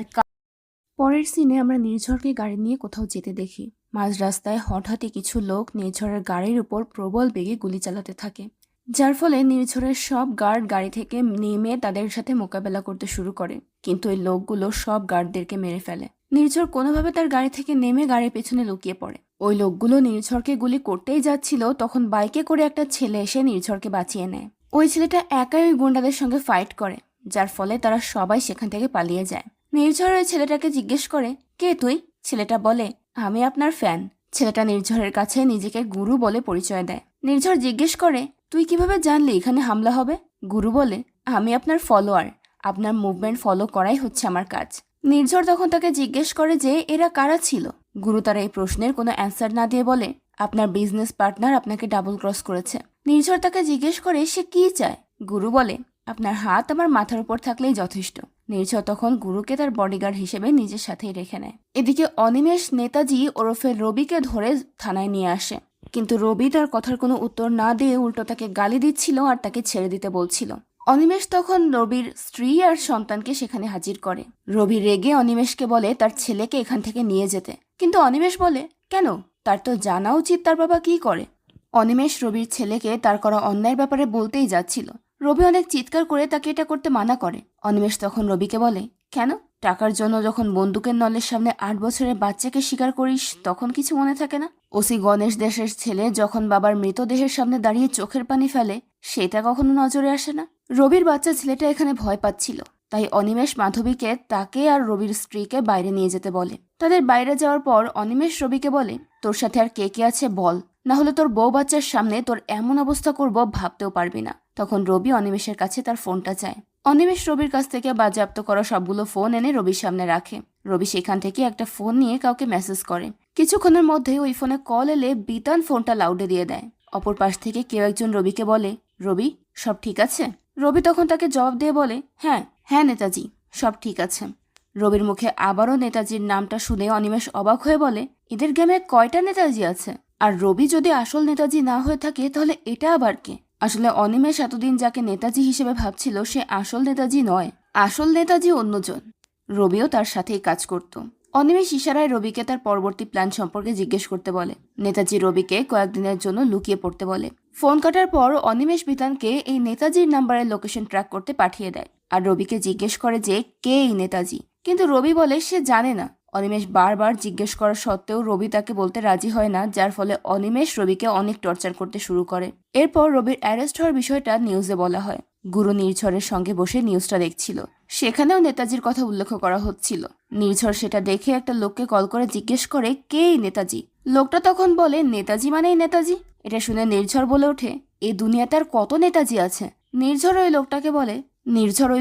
পরের সিনে আমরা নির্ঝরকে গাড়ি নিয়ে কোথাও যেতে দেখি। মাঝ রাস্তায় হঠাৎই কিছু লোক নির্ঝরের গাড়ির উপর প্রবল বেগে গুলি চালাতে থাকে, যার ফলে নির্ঝরের সব গার্ড গাড়ি থেকে নেমে তাদের সাথে মোকাবেলা করতে শুরু করে। কিন্তু এই লোকগুলো সব গার্ডদেরকে মেরে ফেলে। নির্ঝর কোনোভাবে তার গাড়ি থেকে নেমে গাড়ির পেছনে লুকিয়ে পড়ে। ওই লোকগুলো নির্ঝরকে গুলি করতেই যাচ্ছিল, তখন বাইকে করে একটা ছেলে এসে নির্ঝরকে বাঁচিয়ে নেয়। ওই ছেলেটা একাই ওই গুন্ডাদের সঙ্গে ফাইট করে, যার ফলে তারা সবাই সেখান থেকে পালিয়ে যায়। নির্ঝর ওই ছেলেটাকে জিজ্ঞেস করে, কে তুই? ছেলেটা বলে, আমি আপনার ফ্যান। ছেলেটা নির্ঝরের কাছে নিজেকে গুরু বলে পরিচয় দেয়। নির্ঝর জিজ্ঞেস করে, তুই কিভাবে জানলি এখানে হামলা হবে? গুরু বলে, আমি আপনার ফলোয়ার, আপনার মুভমেন্ট ফলো করাই হচ্ছে আমার কাজ। নির্ঝর তখন তাকে জিজ্ঞেস করে যে এরা কারা ছিল। গুরু তার এই প্রশ্নের কোনো অ্যান্সার না দিয়ে বলে, আপনার বিজনেস পার্টনার আপনাকে ডাবল ক্রস করেছে। নির্ঝর তাকে জিজ্ঞেস করে সে কি চায়। গুরু বলে, আপনার হাত আমার মাথার উপর থাকলেই যথেষ্ট। নির্ঝর তখন গুরুকে তার বডিগার্ড হিসেবে নিজের সাথেই রেখে নেয়। এদিকে অনিমেষ নেতাজি ওরফে রবিকে ধরে থানায় নিয়ে আসে, কিন্তু রবি তার কথার কোনো উত্তর না দিয়ে উল্টো তাকে গালি দিচ্ছিল আর তাকে ছেড়ে দিতে বলছিল। অনিমেষ তখন রবির স্ত্রী আর সন্তানকে সেখানে হাজির করে। রবি রেগে অনিমেষকে বলে তার ছেলেকে এখান থেকে নিয়ে যেতে, কিন্তু অনিমেষ বলে, কেন? তার তো জানা উচিত তার বাবা কি করে। অনিমেষ রবির ছেলেকে তার করা অন্যায়ের ব্যাপারে বলতেই যাচ্ছিল। রবি অনেক চিৎকার করে তাকে এটা করতে মানা করে। অনিমেষ তখন রবিকে বলে, কেন? টাকার জন্য যখন বন্দুকের নলের সামনে 8 বছরের বাচ্চাকে শিকার করিস তখন কিছু মনে থাকে না? ওসি গণেশ দেশের ছেলে যখন বাবার মৃতদেহের সামনে দাঁড়িয়ে চোখের পানি ফেলে সেটা কখনো নজরে আসে না? রবির বাচ্চা ছেলেটা এখানে ভয় পাচ্ছিল, তাই অনিমেষ মাধবীকে তাকে আর রবির স্ত্রীকে বাইরে নিয়ে যেতে বলে। তাদের বাইরে যাওয়ার পর অনিমেষ রবিকে বলে, তোর সাথে আর কে কে আছে বল, না হলে তোর বউ বাচ্চার সামনে তোর এমন অবস্থা করব ভাবতেও পারবি না। তখন রবি অনিমেষের কাছে তার ফোনটা চায়। অনিমেষ রবির কাছ থেকে বাজেয়াপ্ত করা সবগুলো ফোন এনে রবির সামনে রাখে। রবি সেখান থেকে একটা ফোন নিয়ে কাউকে মেসেজ করে। কিছুক্ষণের মধ্যে ওই ফোনে কল এলে বিতান ফোনটা লাউডে দিয়ে দেয়। অপর পাশ থেকে কেউ একজন রবিকে বলে, রবি সব ঠিক আছে? রবি তখন তাকে জবাব দিয়ে বলে, হ্যাঁ হ্যাঁ নেতাজি, সব ঠিক আছে। রবির মুখে আবারও নেতাজির নামটা শুনে অনিমেষ অবাক হয়ে বলে, এদের গেমে কয়টা নেতাজি আছে? আর রবি যদি আসল নেতাজি না হয়ে থাকে তাহলে এটা আবার কে? আসলে অনিমেষ এতদিন যাকে নেতাজি হিসেবে ভাবছিল সে আসল নেতাজি নয়, আসল নেতাজি অন্যজন। রবিও তার সাথেই কাজ করত। অনিমেষ ইশারায় রবিকে তার পরবর্তী প্ল্যান সম্পর্কে জিজ্ঞেস করতে বলে। নেতাজি রবিকে কয়েকদিনের জন্য লুকিয়ে পড়তে বলে। ফোন কাটার পর অনিমেষ বিতানকে এই নেতাজির নাম্বারের লোকেশন ট্র্যাক করতে পাঠিয়ে দেয় আর রবিকে জিজ্ঞেস করে যে কে এই নেতাজি, কিন্তু রবি বলে সে জানে না। অনিমেষ বারবার জিজ্ঞেস করা সত্ত্বেও রবি তাকে বলতে রাজি হয় না, যার ফলে অনিমেষ রবিকে অনেক টর্চার করতে শুরু করে। এরপর রবির অ্যারেস্ট হওয়ার বিষয়টা নিউজে বলা হয়। গুরু নির্ঝরের সঙ্গে বসে নিউজটা দেখছিল, সেখানেও নেতাজির কথা উল্লেখ করা হচ্ছিল। নির্ঝর সেটা দেখে একটা লোককে কল করে জিজ্ঞেস করে কে এই নেতাজি। লোকটা তখন বলে, নেতাজি মানেই নেতাজি। এটা শুনে নির্ঝর বলে ওঠে, এই দুনিয়াতে আর কত নেতাজি আছে? নির্ঝর ওই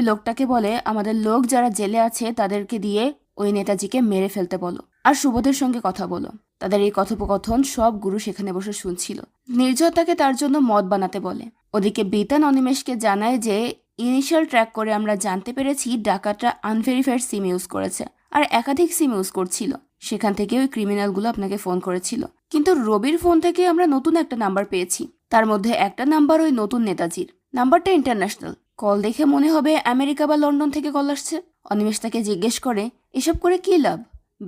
লোকটাকে বলে আমাদের লোক যারা জেলে আছে তাদেরকে দিয়ে ওই নেতাজিকে মেরে ফেলতে বলো আর সুবোধের সঙ্গে কথা বলো। তাদের এই কথোপকথন সব গুরু সেখানে বসে শুনছিল। নির্ঝর তাকে তার জন্য মদ বানাতে বলে। ওদিকে বিতান অনিমেষকে জানায় যে ইনিশিয়াল ট্র্যাক করে আমরা জানতে পেরেছি ডাকাতরা আনভেরিফাইড সিম ইউজ করেছে আর একাধিক সিম ইউজ করছিল। সেখান থেকে ওই ক্রিমিনালগুলো আপনাকে ফোন করেছিল, কিন্তু রবির ফোন থেকে আমরা নতুন একটা নাম্বার পেয়েছি। তার মধ্যে একটা নাম্বার ওই নতুন নেতাজির। নাম্বারটা ইন্টারন্যাশনাল। কল দেখে মনে হবে আমেরিকা বা লন্ডন থেকে কল আসছে। অনিমেষ তাকে জিজ্ঞেস করে, এসব করে কি লাভ?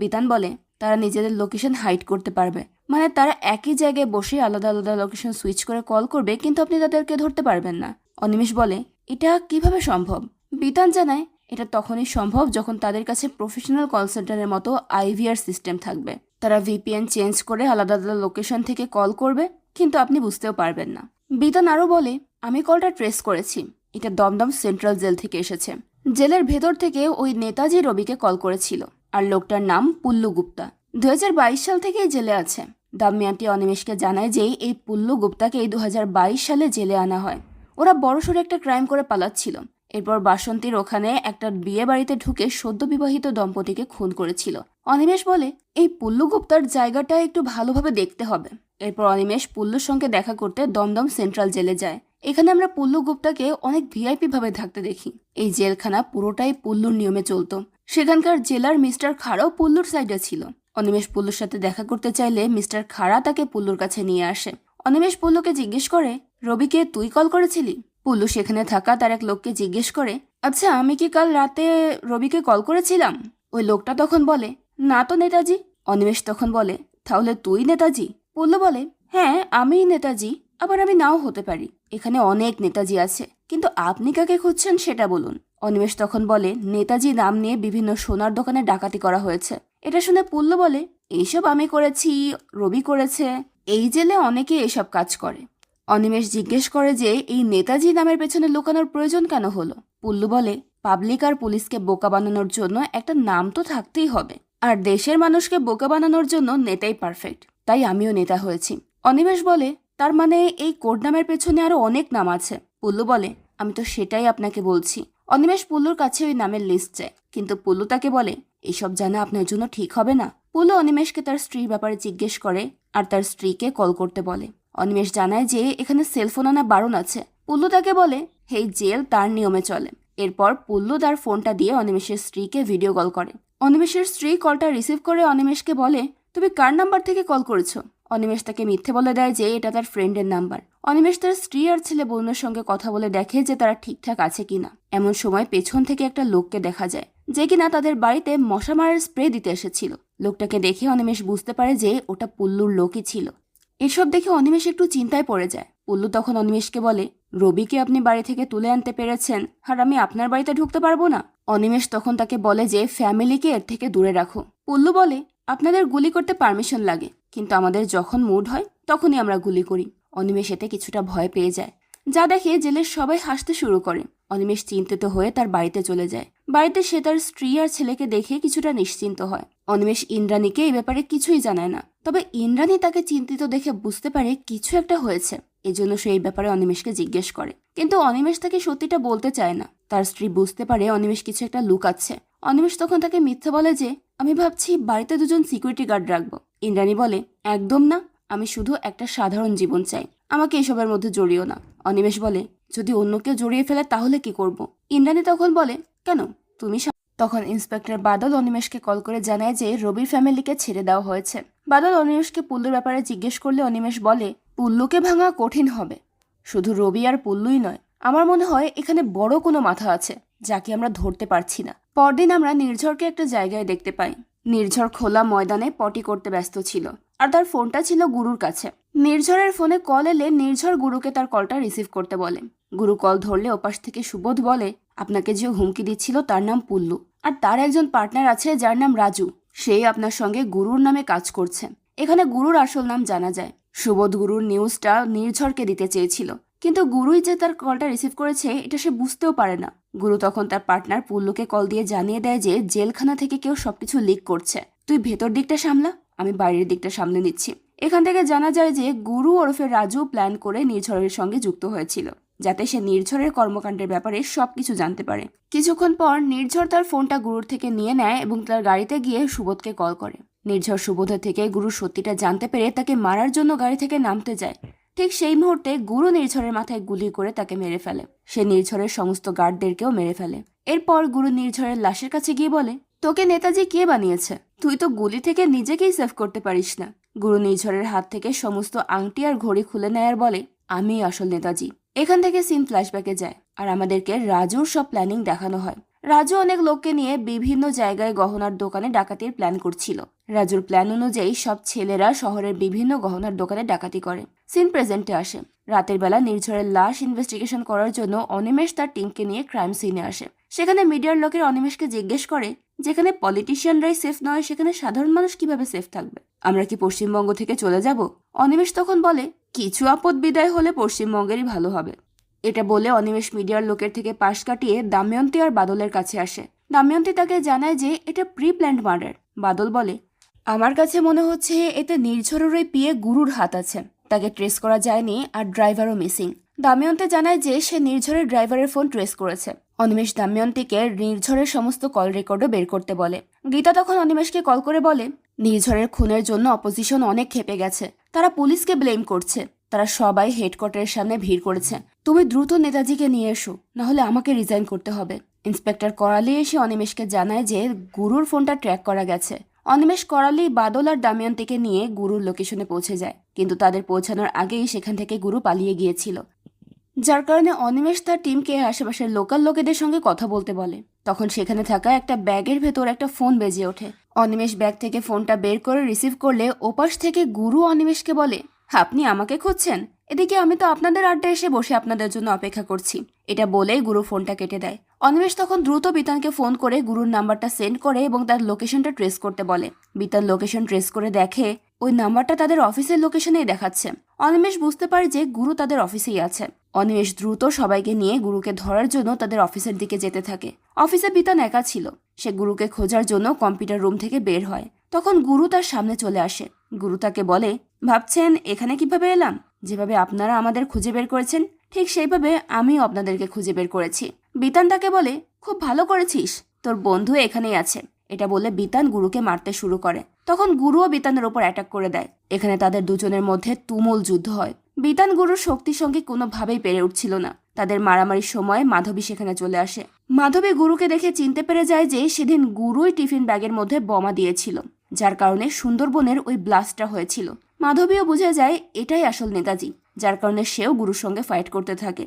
বিতান বলে, তারা নিজেদের লোকেশন হাইড করতে পারবে, মানে তারা একই জায়গায় বসে আলাদা আলাদা লোকেশন সুইচ করে কল করবে, কিন্তু আপনি তাদেরকে ধরতে পারবেন না। অনিমেষ বলে, এটা কিভাবে সম্ভব? বিতান জানায়, এটা তখনই সম্ভব যখন তাদের কাছে প্রফেশনাল কল সেন্টারের মতো আইভিআর সিস্টেম থাকবে। তারা ভিপিএন চেঞ্জ করে আলাদা আলাদা লোকেশন থেকে কল করবে, কিন্তু আপনি বুঝতেও পারবেন না। বিতান আরও বলে, আমি কলটা ট্রেস করেছি, এটা দমদম সেন্ট্রাল জেল থেকে এসেছে। জেলের ভেতর থেকে ওই নেতাজি রবিকে কল করেছিল, আর লোকটার নাম পুল্লু গুপ্তা। 2022 সাল থেকেই জেলে আছে। দামিয়ান্তি অনিমেষকে জানায় যে এই পুল্লু গুপ্তাকে এই 2022 সালে জেলে আনা হয়। ওরা বড়সড় একটা ক্রাইম করে পালাচ্ছিল। এরপর বাসন্তীর ওখানে একটা বিয়ে বাড়িতে ঢুকে সদ্য বিবাহিত দম্পতিকে খুন করেছিল। অনিমেষ বলে, এই পুল্লু গুপ্তার জায়গাটা একটু ভালোভাবে দেখতে হবে। এরপর অনিমেষ পুল্লুর সঙ্গে দেখা করতে দমদম সেন্ট্রাল জেলে যায়। এখানে আমরা পুল্লু গুপ্তাকে অনেক ভিআইপি ভাবে থাকতে দেখি। এই জেলখানা পুরোটাই পুল্লুর নিয়মে চলতো। সেখানকার জেলার মিস্টার খাড়াও পুল্লুর সাইডে ছিল। অনিমেষ পুল্লুর সাথে দেখা করতে চাইলে মিস্টার খাড়া তাকে পুল্লুর কাছে নিয়ে আসে। অনিমেষ পুল্লুকে জিজ্ঞেস করে, রবিকে তুই কল করেছিলি? পুল্লু সেখানে থাকা তার এক লোককে জিজ্ঞেস করে, আচ্ছা আমি কি কাল রাতে রবিকে কল করেছিলাম? ওই লোকটা তখন বলে, না তো নেতাজি। অনিমেষ তখন বলে, তাহলে তুই নেতাজি? পুল্লু বলে, হ্যাঁ আমিই নেতাজি, আবার আমি নাও হতে পারি। এখানে অনেক নেতাজি আছে, কিন্তু আপনি কাকে খুঁজছেন সেটা বলুন। অনিমেষ তখন বলে, নেতাজি নাম নিয়ে বিভিন্ন সোনার দোকানে ডাকাতি করা হয়েছে। এটা শুনে পুল্লু বলে, এইসব আমি করেছি, রবি করেছে, এই জেলে অনেকে এসব কাজ করে। অনিমেষ জিজ্ঞেস করে যে এই নেতাজি নামের পেছনে লুকানোর প্রয়োজন কেন হলো? পুল্লু বলে, পাবলিক আর পুলিশকে বোকা বানানোর জন্য একটা নাম তো থাকতেই হবে, আর দেশের মানুষকে বোকা বানানোর জন্য নেতাই পারফেক্ট, তাই আমিও নেতা হয়েছি। অনিমেষ বলে, তার মানে এই কোড নামের পেছনে আরো অনেক নাম আছে? পুল্লু বলে, আমি তো সেটাই আপনাকে বলছি। অনিমেষ পুল্লুর কাছে ওই নামের লিস্ট চায়, কিন্তু পুল্লু তাকে বলে, এসব জানা আপনার জন্য ঠিক হবে না। পুল্লু অনিমেষকে তার স্ত্রীর ব্যাপারে জিজ্ঞেস করে আর তার স্ত্রীকে কল করতে বলে। অনিমেষ জানায় যে এখানে সেলফোন আনা বারণ আছে। পুল্লু তাকে বলে, এই জেল তার নিয়মে চলে। এরপর পুল্লু তার ফোনটা দিয়ে অনিমেষের স্ত্রীকে ভিডিও কল করে। অনিমেষের স্ত্রী কলটা রিসিভ করে অনিমেষকে বলে, তুমি কার নাম্বার থেকে কল করেছো? অনিমেষ তাকে মিথ্যে বলে দেয় যে এটা তার ফ্রেন্ডের নাম্বার। অনিমেষ তার স্ত্রী আর ছেলে বোনের সঙ্গে কথা বলে দেখে যে তারা ঠিকঠাক আছে কিনা। এমন সময় পেছন থেকে একটা লোককে দেখা যায়, যে কিনা তাদের বাড়িতে মশা মারার স্প্রে দিতে এসেছিল। লোকটাকে দেখে অনিমেষ বুঝতে পারে যে ওটা পুল্লুর লোকই ছিল। এসব দেখে অনিমেষ একটু চিন্তায় পড়ে যায়। পুল্লু তখন অনিমেষকে বলে, রবিকে আপনি বাড়ি থেকে তুলে আনতে পেরেছেন, আর আমি আপনার বাড়িতে ঢুকতে পারবো না? অনিমেষ তখন তাকে বলে যে ফ্যামিলিকে এর থেকে দূরে রাখো। পুল্লু বলে, আপনাদের গুলি করতে পারমিশন লাগে, কিন্তু আমাদের যখন মুড হয় তখনই আমরা গুলি করি। অনিমেষ এতে কিছুটা ভয় পেয়ে যায়, যা দেখে জেলের সবাই হাসতে শুরু করে। অনিমেষ চিন্তিত হয়ে তার বাড়িতে চলে যায়। বাড়িতে সে তার স্ত্রী আর ছেলেকে দেখে কিছুটা নিশ্চিন্ত হয়। অনিমেষ ইন্দ্রাণীকে এই ব্যাপারে কিছুই জানায় না, তবে ইন্দ্রাণী তাকে চিন্তিত দেখে বুঝতে পারে কিছু একটা হয়েছে। এজন্য সে এই ব্যাপারে অনিমেষকে জিজ্ঞেস করে, কিন্তু অনিমেষ তাকে সত্যিটা বলতে চায় না। তার স্ত্রী বুঝতে পারে অনিমেষ কিছু একটা লুকাচ্ছে। অনিমেষ তখন তাকে মিথ্যে বলে যে, আমি ভাবছি বাড়িতে দুজন সিকিউরিটি গার্ড রাখবো। ইন্দ্রাণী বলে, একদম না, আমি শুধু একটা সাধারণ জীবন চাই, আমাকে এসবের মধ্যে জড়িও না। অনিমেষ বলে, যদি অন্য কেউ জড়িয়ে ফেলে তাহলে কি করব? ইন্দ্রাণী তখন বলে, কেন তুমি? তখন ইন্সপেক্টর বাদল অনিমেষকে কল করে জানায় যে রবির ফ্যামিলিকে ছেড়ে দেওয়া হয়েছে। বাদল অনিমেষকে পুল্লুর ব্যাপারে জিজ্ঞেস করলে অনিমেষ বলে, পুল্লুকে ভাঙা কঠিন হবে। শুধু রবি আর পুল্লুই নয়, আমার মনে হয় এখানে বড় কোনো মাথা আছে, যাকে আমরা ধরতে পারছি না। পরদিন আমরা নির্ঝরকে একটা জায়গায় দেখতে পাই। নির্ঝর খোলা ময়দানে পটি করতে ব্যস্ত ছিল, আর তার ফোনটা ছিল গুরুর কাছে। নির্ঝরের ফোনে কল এলে নির্ঝর গুরুকে তার কলটা রিসিভ করতে বলে। গুরু কল ধরলে ওপাশ থেকে সুবোধ বলে, আপনাকে যে হুমকি দিচ্ছিল তার নাম পুল্লু, আর তার একজন পার্টনার আছে যার নাম রাজু, সেই আপনার সঙ্গে গুরুর নামে কাজ করছে। এখানে গুরুর আসল নাম জানা যায়। সুবোধ গুরুর নিউজটা নির্ঝরকে দিতে চেয়েছিল, কিন্তু গুরুই যে তার কলটা রিসিভ করেছে এটা সে বুঝতেও পারে না। গুরু তখন তার পার্টনার পুল্লুকে কল দিয়ে জানিয়ে দেয় যে জেলখানা থেকে কেউ সবকিছু লিক করছে, তুই ভেতর দিকটা সামলা, আমি বাইরের দিকটা সামলে নিচ্ছি। এখান থেকে জানা যায় যে গুরু ওরফে রাজু প্ল্যান করে নির্ঝরের সঙ্গে যুক্ত হয়েছিল, যাতে সে নির্ঝরের কর্মকাণ্ডের ব্যাপারে সবকিছু জানতে পারে। কিছুক্ষণ পর নির্ঝর তার ফোনটা গুরুর থেকে নিয়ে নেয় এবং তার গাড়িতে গিয়ে সুবোধকে কল করে। নির্ঝর সুবোধের থেকে গুরুর সত্যিটা জানতে পেরে তাকে মারার জন্য গাড়ি থেকে নামতে যায়। ঠিক সেই মুহূর্তে গুরু নির্ঝরের মাথায় গুলি করে তাকে মেরে ফেলে। সে নির্ঝরের সমস্ত গার্ডদেরকেও মেরে ফেলে। এরপর গুরু নির্ঝরের লাশের কাছে গিয়ে বলে, তোকে নেতাজি কে বানিয়েছে? তুই তো গুলি থেকে নিজেকেই সেভ করতে পারিস না। গুরু নির্ঝরের হাত থেকে সমস্ত আংটি আর ঘড়ি খুলে নেয় আর বলে, আমি আসল নেতাজি। এখান থেকে সিন ফ্ল্যাশব্যাকে যায়, আর আমাদেরকে রাজুর সব প্ল্যানিং দেখানো হয়। রাজু অনেক লোককে নিয়ে বিভিন্ন জায়গায় গহনার দোকানে ডাকাতির প্ল্যান করছিল। রাজুর প্ল্যান অনুযায়ী সব ছেলেরা শহরের বিভিন্ন গহনার দোকানে ডাকাতি করে। সিন প্রেজেন্টে আসে। রাতের বেলা নির্ঝরের লাশ ইনভেস্টিগেশন করার জন্য অনিমেষ তার টিমকে নিয়ে ক্রাইম সিনে আসে। সেখানে মিডিয়ার লোকের অনিমেষকে জিজ্ঞেস করে, যেখানে পলিটিশিয়ানরাই সেফ নয় সেখানে সাধারণ মানুষ কিভাবে সেফ থাকবে? আমরা কি পশ্চিমবঙ্গ থেকে চলে যাব? অনিমেষ তখন বলে, কিছু আপদ বিদায় হলে পশ্চিমবঙ্গেরই ভালো হবে। এটা বলে অনিমেষ মিডিয়ার লোকের থেকে পাশ কাটিয়ে দময়ন্তী আর বাদলের কাছে আসে। দময়ন্তী তাকে জানায় যে এটা প্রি প্ল্যান্ড মার্ডার। বাদল বলে, আমার কাছে মনে হচ্ছে এতে নির্ঝরের ওই পিয়ে গুরুর হাত আছে, তাকে ট্রেস করা যায়নি আর ড্রাইভারও মিসিং। দময়ন্তী জানায় যে সে নির্ঝরের ড্রাইভারের ফোন ট্রেস করেছে। অনিমেষ দময়ন্তীকে নির্ঝরের সমস্ত কল রেকর্ডও বের করতে বলে। গীতা তখন অনিমেষকে কল করে বলে, নির্ঝরের খুনের জন্য অপোজিশন অনেক ক্ষেপে গেছে, তারা পুলিশকে ব্লেম করছে, তারা সবাই হেডকোয়ার্টারের সামনে ভিড় করেছে। তুমি দ্রুত নেতাজিকে নিয়ে এসো, নাহলে আমাকে রিজাইন করতে হবে। ইন্সপেক্টর করালি এসে অনিমেষকে জানায় যে গুরুর ফোনটা ট্র্যাক করা গেছে। অনিমেষ, করালি, বাদল আর দাময়ন্তীকে নিয়ে গুরুর লোকেশনে পৌঁছে যায়, কিন্তু তাদের পৌঁছানোর আগেই সেখান থেকে গুরু পালিয়ে গিয়েছিল, যার কারণে অনিমেষ তার টিমকে আশেপাশের লোকাল লোকেদের সঙ্গে কথা বলতে বলে। তখন সেখানে থাকা একটা ব্যাগের ভেতর একটা ফোন বেজে ওঠে। অনিমেষ ব্যাগ থেকে ফোনটা বের করে রিসিভ করলে ওপাশ থেকে গুরু অনিমেষকে বলে, আপনি আমাকে খুঁজছেন? এদিকে আমি তো আপনাদের আড্ডা এসে বসে আপনাদের জন্য অপেক্ষা করছি। এটা বলেই গুরু ফোনটা কেটে দেয়। অনিমেষ তখন দ্রুত বিতানকে ফোন করে গুরুর নাম্বারটা সেন্ড করে এবং তার লোকেশনটা ট্রেস করতে বলে। বিতান লোকেশন ট্রেস করে দেখে ওই নাম্বারটা তাদের অফিসের লোকেশনেই দেখাচ্ছে। অনিমেষ বুঝতে পারে যে গুরু তাদের অফিসেই আছে। অনিমেষ দ্রুত সবাইকে নিয়ে গুরুকে ধরার জন্য তাদের অফিসের দিকে যেতে থাকে। অফিসে বিতান একা ছিল। সে গুরুকে খোঁজার জন্য কম্পিউটার রুম থেকে বের হয়। তখন গুরু তার সামনে চলে আসে। গুরু তাকে বলে, ভাবছেন এখানে কিভাবে এলাম? যেভাবে আপনারা আমাদের খুঁজে বের করেছেন ঠিক সেইভাবে আমিও আপনাদেরকে খুঁজে বের করেছি। বিতান তাকে বলে, খুব ভালো করেছিস, তোর বন্ধু এখানেই আছে। এটা বলে বিতান গুরুকে মারতে শুরু করে। তখন গুরুও বিতানের ওপর অ্যাটাক করে দেয়। এখানে তাদের দুজনের মধ্যে তুমুল যুদ্ধ হয়। বিতান গুরুর শক্তির সঙ্গে কোনোভাবেই পেরে উঠছিল না। তাদের মারামারির সময় মাধবী সেখানে চলে আসে। মাধবী গুরুকে দেখে চিনতে পেরে যায় যে সেদিন গুরুই টিফিন ব্যাগের মধ্যে বোমা দিয়েছিল, যার কারণে সুন্দরবনের ওই ব্লাস্টটা হয়েছিল। মাধবীও বুঝে যায় এটাই আসল নেতাজি, যার কারণে সেও গুরুর সঙ্গে ফাইট করতে থাকে।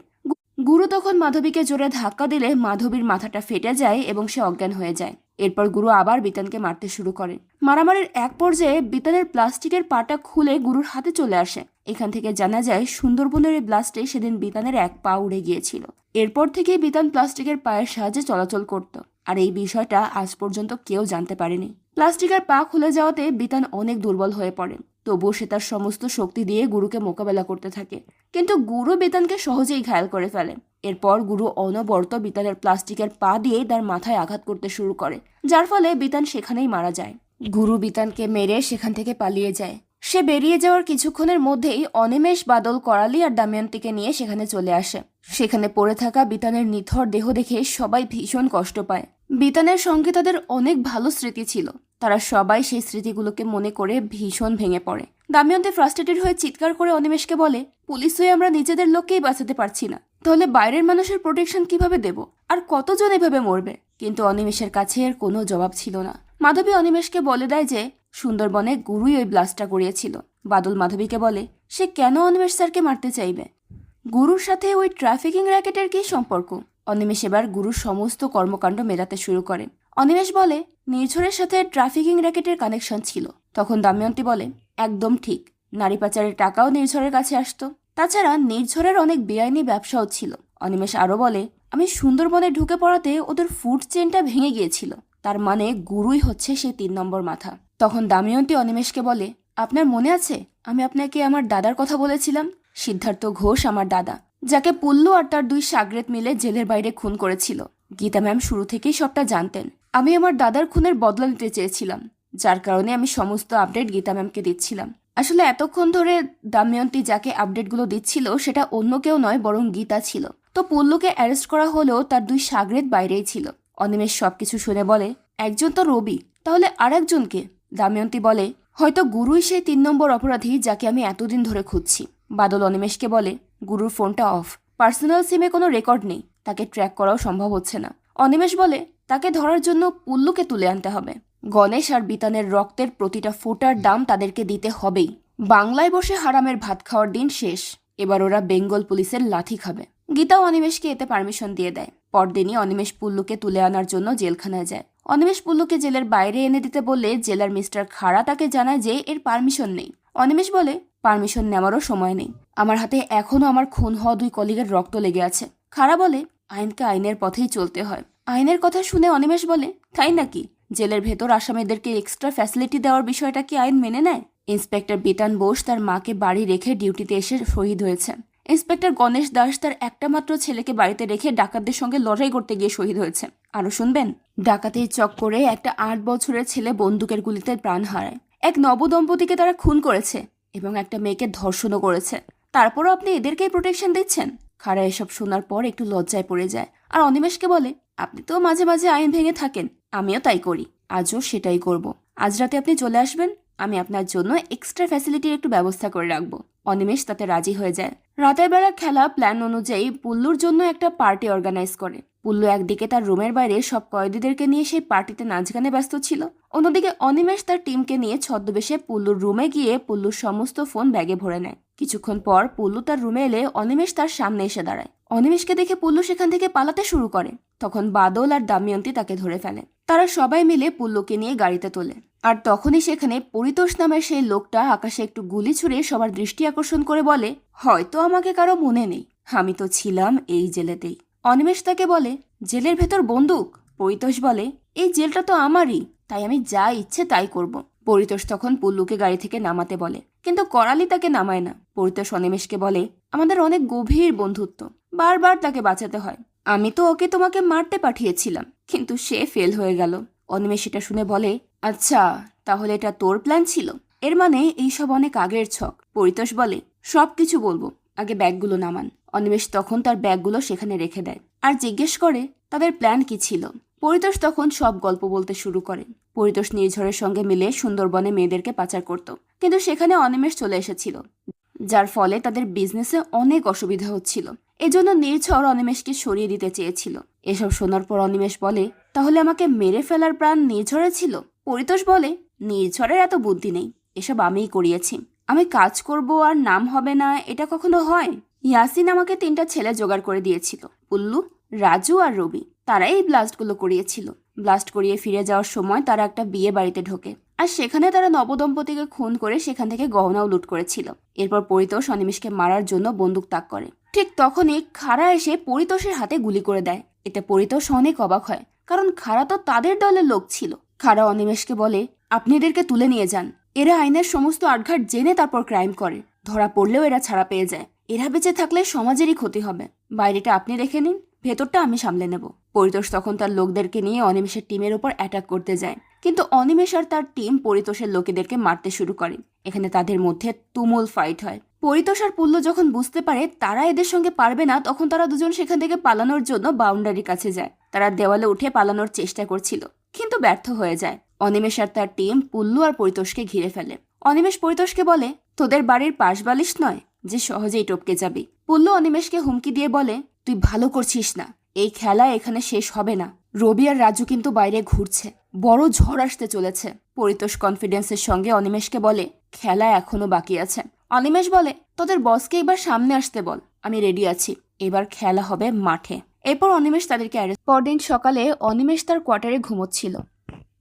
গুরু তখন মাধবীকে জোরে ধাক্কা দিলে মাধবীর মাথাটা ফেটে যায় এবং সে অজ্ঞান হয়ে যায়। এরপর গুরু আবার বিতানকে মারতে শুরু করে। মারামারির এক পর্যায়ে বিতানের প্লাস্টিকের পাটা খুলে গুরুর হাতে চলে আসে। এখান থেকে জানা যায় সুন্দরবনের এই ব্লাস্টে সেদিন বিতানের এক পা উড়ে গিয়েছিল। এরপর থেকেই বিতান প্লাস্টিকের পায়ের সাহায্যে চলাচল করত, আর এই বিষয়টা আজ পর্যন্ত কেউ জানতে পারেনি। প্লাস্টিকের পা খুলে যাওয়াতে বিতান অনেক দুর্বল হয়ে পড়ে। তবুও সে তার সমস্ত শক্তি দিয়ে গুরুকে মোকাবেলা করতে থাকে, কিন্তু গুরু বিতানকে সহজেই ঘায়াল করে ফেলে। এরপর গুরু অনবরত বিতানের প্লাস্টিকের পা দিয়ে তার মাথায় আঘাত করতে শুরু করে, যার ফলে বিতান সেখানেই মারা যায়। গুরু বিতানকে মেরে সেখান থেকে পালিয়ে যায়। সে বেরিয়ে যাওয়ার কিছুক্ষণের মধ্যেই অনিমেষ, বাদল, করালি আর দাময়ন্তীকে নিয়ে সেখানে চলে আসে। সেখানে পড়ে থাকা বিতানের নিথর দেহ দেখে সবাই ভীষণ কষ্ট পায়। বিতানের সঙ্গে তাদের অনেক ভালো স্মৃতি ছিল। তারা সবাই সেই স্মৃতিগুলোকে মনে করে ভীষণ ভেঙে পড়ে। দাময়ন্তী ফ্রাস্ট্রেটেড হয়ে চিৎকার করে অনিমেষকে বলে, পুলিশ হয়ে আমরা নিজেদের লোককেই বাঁচাতে পারছি না, তাহলে বাইরের মানুষের প্রোটেকশন কিভাবে দেব? আর কতজন এভাবে মরবে? কিন্তু অনিমেষের কাছে এর কোনো জবাব ছিল না। মাধবী অনিমেষকে বলে দেয় যে সুন্দরবনে গুরুই ওই ব্লাস্টটা করিয়েছিল। বাদল মাধবীকে বলে, সে কেন অনিমেষ স্যারকে মারতে চাইবে? গুরুর সাথে ওই ট্রাফিকিং র্যাকেটের কি সম্পর্ক? অনিমেষ এবার গুরুর সমস্ত কর্মকাণ্ড মেলাতে শুরু করে। অনিমেষ বলে, নির্ঝরের সাথে ট্রাফিকিং র্যাকেটের কানেকশন ছিল। তখন দাময়ন্তী বলে, একদম ঠিক, নারী পাচারের টাকাও নির্ঝরের কাছে আসতো। তাছাড়া নির্ঝরের অনেক বেআইনি ব্যবসাও ছিল। অনিমেষ আরো বলে, আমি সুন্দরবনে ঢুকে পড়াতে ওদের ফুড চেনটা ভেঙে গিয়েছিল। তার মানে গুরুই হচ্ছে সেই 3 নম্বর মাথা। তখন দাময়ন্তী অনিমেষকে বলে, আপনার মনে আছে আমি আপনাকে আমার দাদার কথা বলেছিলাম? সিদ্ধার্থ ঘোষ আমার দাদা, যাকে পুল্লু আর তার 2 সাগরেদ মিলে জেলের বাইরে খুন করেছিল। গীতা ম্যাম শুরু থেকেই সবটা জানতেন। আমি আমার দাদার খুনের বদলা নিতে চেয়েছিলাম, যার কারণে আমি সমস্ত আপডেট গীতা ম্যামকে দিচ্ছিলাম। আসলে এতক্ষণ ধরে দাময়ন্তী যাকে আপডেটগুলো দিচ্ছিল সেটা অন্য কেউ নয়, বরং গীতা ছিল। তো পুল্লুকে অ্যারেস্ট করা হলেও তার 2 সাগরেদ বাইরেই ছিল। অনিমেষ সবকিছু শুনে বলে, একজন তো রবি, তাহলে আর একজনকে? দাময়ন্তী বলে, হয়তো গুরুই সেই 3 নম্বর অপরাধী যাকে আমি এতদিন ধরে খুঁজছি। বাদল অনিমেষকে বলে, গুরুর ফোনটা অফ, পার্সোনাল সিমে কোনো রেকর্ড নেই, তাকে ট্র্যাক করাও সম্ভব হচ্ছে না। অনিমেষ বলে, তাকে ধরার জন্য পুল্লুকে তুলে আনতে হবে। গণেশ আর বিতানের রক্তের প্রতিটা ফোঁটার দাম তাদেরকে দিতে হবেই। বাংলায় বসে হারামের ভাত খাওয়ার দিন শেষ, এবার ওরা বেঙ্গল পুলিশের লাথি খাবে। গীতাও অনিমেষকে এতে পারমিশন দিয়ে দেয়। পরদিনই অনিমেষ পুল্লুকে তুলে আনার জন্য জেলখানায় যায়। অনিমেষ পুল্লুকে জেলের বাইরে এনে দিতে বললে জেলার মিস্টার খাড়া তাকে জানায় যে এর পারমিশন নেই। অনিমেষ বলে, পারমিশন নেওয়ারও সময় নেই, আমার হাতে এখনো আমার খুন হওয়া 2 কলিগের রক্ত লেগে আছে। খাড়া বলে, আইনকে আইনের পথেই চলতে হয়। আইনের কথা শুনে অনিমেষ বলে, তাই নাকি? জেলের ভেতর আসামিদেরকে এক্সট্রা ফ্যাসিলিটি দেওয়ার বিষয়টা কি আইন মেনে নেয়? ইন্সপেক্টর বিতান বোস তার মাকে বাড়ি রেখে ডিউটিতে এসে শহীদ হয়েছে। ইন্সপেক্টর গণেশ দাস তার একটা মাত্র ছেলেকে বাড়িতে রেখে ডাকাতদের সঙ্গে লড়াই করতে গিয়ে শহীদ হয়েছে। আরো শুনবেন? ডাকাতির চক্করে একটা 8 বছরের ছেলে বন্দুকের গুলিতে প্রাণ হারায়। এক নবদম্পতিকে তারা খুন করেছে এবং একটা মেয়েকে ধর্ষণও করেছে। তারপরও আপনি এদেরকেই প্রোটেকশন দিচ্ছেন? খাড়া এসব শোনার পর একটু লজ্জায় পড়ে যায় আর অনিমেষকে বলে, আপনি তো মাঝে মাঝে আইন ভেঙে থাকেন, আমিও তাই করি, আজও সেটাই করব। আজ রাতে আপনি চলে আসবেন, আমি আপনার জন্য এক্সট্রা ফ্যাসিলিটির একটু ব্যবস্থা করে রাখবো। অনিমেষ তাতে রাজি হয়ে যায়। রাতের বেলা খেলা প্ল্যান অনুযায়ী পুল্লুর জন্য একটা পার্টি অর্গানাইজ করে। পুল্লু একদিকে তার রুমের বাইরে সব কয়েদিদেরকে নিয়ে সেই পার্টিতে নাচ গানে ব্যস্ত ছিল, অন্যদিকে অনিমেষ তার টিমকে নিয়ে ছদ্মবেশে পুল্লুর রুমে গিয়ে পুল্লুর সমস্ত ফোন ব্যাগে ভরে নেয়। কিছুক্ষণ পর পুল্লু তার রুমে এলে অনিমেষ তার সামনে এসে দাঁড়ায়। অনিমেষকে দেখে পুল্লু সেখান থেকে পালাতে শুরু করে। তখন বাদল আর দময়ন্তী তাকে ধরে ফেলে। তারা সবাই মিলে পুল্লুকে নিয়ে গাড়িতে তোলে। আর তখনই সেখানে পরিতোষ নামের সেই লোকটা আকাশে একটু গুলি ছুড়ে সবার দৃষ্টি আকর্ষণ করে বলে, হয়তো আমাকে কারো মনে নেই, আমি তো ছিলাম এই জেলেতেই। অনিমেষ তাকে বলে, জেলের ভেতর বন্দুক? পরিতোষ বলে, এই জেলটা তো আমারই, তাই আমি যা ইচ্ছে তাই করব। পরিতোষ তখন পুল্লুকে গাড়ি থেকে নামাতে বলে, কিন্তু করালি তাকে নামায় না। পরিতোষ অনিমেষকে বলে, আমাদের অনেক গভীর বন্ধুত্ব, বারবার তাকে বাঁচাতে হয়। আমি তো ওকে তোমাকে মারতে পাঠিয়েছিলাম, কিন্তু সে ফেল হয়ে গেল। অনিমেষ এটা শুনে বলে, আচ্ছা, তাহলে এটা তোর প্ল্যান ছিল? এর মানে এইসব অনেক আগের ছক। পরিতোষ বলে, সবকিছু বলবো, আগে ব্যাগগুলো নামান। অনিমেষ তখন তার ব্যাগগুলো সেখানে রেখে দেয় আর জিজ্ঞেস করে তাদের প্ল্যান কি ছিল। পরিতোষ তখন সব গল্প বলতে শুরু করে। পরিতোষ নির্ঝরের সঙ্গে মিলে সুন্দরবনে মেয়েদেরকে পাচার করত, কিন্তু সেখানে অনিমেষ চলে এসেছিল, যার ফলে তাদের বিজনেসে অনেক অসুবিধা হচ্ছিল। এজন্য নির্ঝর অনিমেষকে সরিয়ে দিতে চেয়েছিল। এসব শোনার পর অনিমেষ বলে, তাহলে আমাকে মেরে ফেলার প্ল্যান নির্ঝরে ছিল? পরিতোষ বলে, নির্ঝরের এত বুদ্ধি নেই, এসব আমিই করিয়েছি। আমি কাজ করব আর নাম হবে না, এটা কখনো হয়? ইয়াসিন আমাকে 3টা ছেলে জোগাড় করে দিয়েছিল, পুল্লু, রাজু আর রবি। তারা এই ব্লাস্টগুলো করিয়েছিল। ব্লাস্ট করিয়ে ফিরে যাওয়ার সময় তারা একটা বিয়ে বাড়িতে ঢোকে, আর সেখানে তারা নবদম্পতিকে খুন করে সেখান থেকে গহনাও লুট করেছিল। এরপর পরিতোষ অনিমেষকে মারার জন্য বন্দুক তাক করে। ঠিক তখনই খাড়া এসে পরিতোষের হাতে গুলি করে দেয়। এতে পরিতোষ অনেক অবাক হয়, কারণ খাড়া তো তাদের দলের লোক ছিল। খাড়া অনিমেষকে বলে, আপনি এদেরকে তুলে নিয়ে যান। এরা আইনের সমস্ত আটঘাট জেনে তারপর ক্রাইম করে, ধরা পড়লেও এরা ছাড়া পেয়ে যায়। এরা বেঁচে থাকলে সমাজেরই ক্ষতি হবে। বাইরেটা আপনি রেখে নিন, ভেতরটা আমি সামলে নেব। পরিতোষ তখন তার লোকদেরকে নিয়ে অনিমেষের টিমের উপর অ্যাটাক করতে যায়, কিন্তু অনিমেষ আর তার টিম পরিতোষের লোকেদেরকে মারতে শুরু করে। এখানে তাদের মধ্যে তুমুল ফাইট হয়। পরিতোষ আর পুল্লু যখন বুঝতে পারে তারা এদের সঙ্গে পারবে না, তখন তারা দুজন সেখান থেকে পালানোর জন্য বাউন্ডারির কাছে যায়। তারা দেওয়ালে উঠে পালানোর চেষ্টা করছিল, কিন্তু ব্যর্থ হয়ে যায়। অনিমেষ আর তার টিম পুল্লু আর পরিতোষকে ঘিরে ফেলে। অনিমেষ পরিতোষকে বলে, তোদের বাড়ির পাশ বালিশ নয় যে সহজেই টপকে যাবি। পুল্লু অনিমেষকে হুমকি দিয়ে বলে, তুই ভালো করছিস না, এই খেলা এখানে শেষ হবে না। রবি আর রাজু কিন্তু বাইরে ঘুরছে, বড় ঝড় আসতে চলেছে। পরিতোষ কনফিডেন্সের সঙ্গে অনিমেষকে বলে, খেলা এখনো বাকি আছে। অনিমেষ বলে, তোদের বসকে এবার সামনে আসতে বল, আমি রেডি আছি, এবার খেলা হবে মাঠে। এরপর অনিমেষ তাদেরকে অ্যারেস্ট। পরদিন সকালে অনিমেষ তার কোয়ার্টারে ঘুমোচ্ছিল।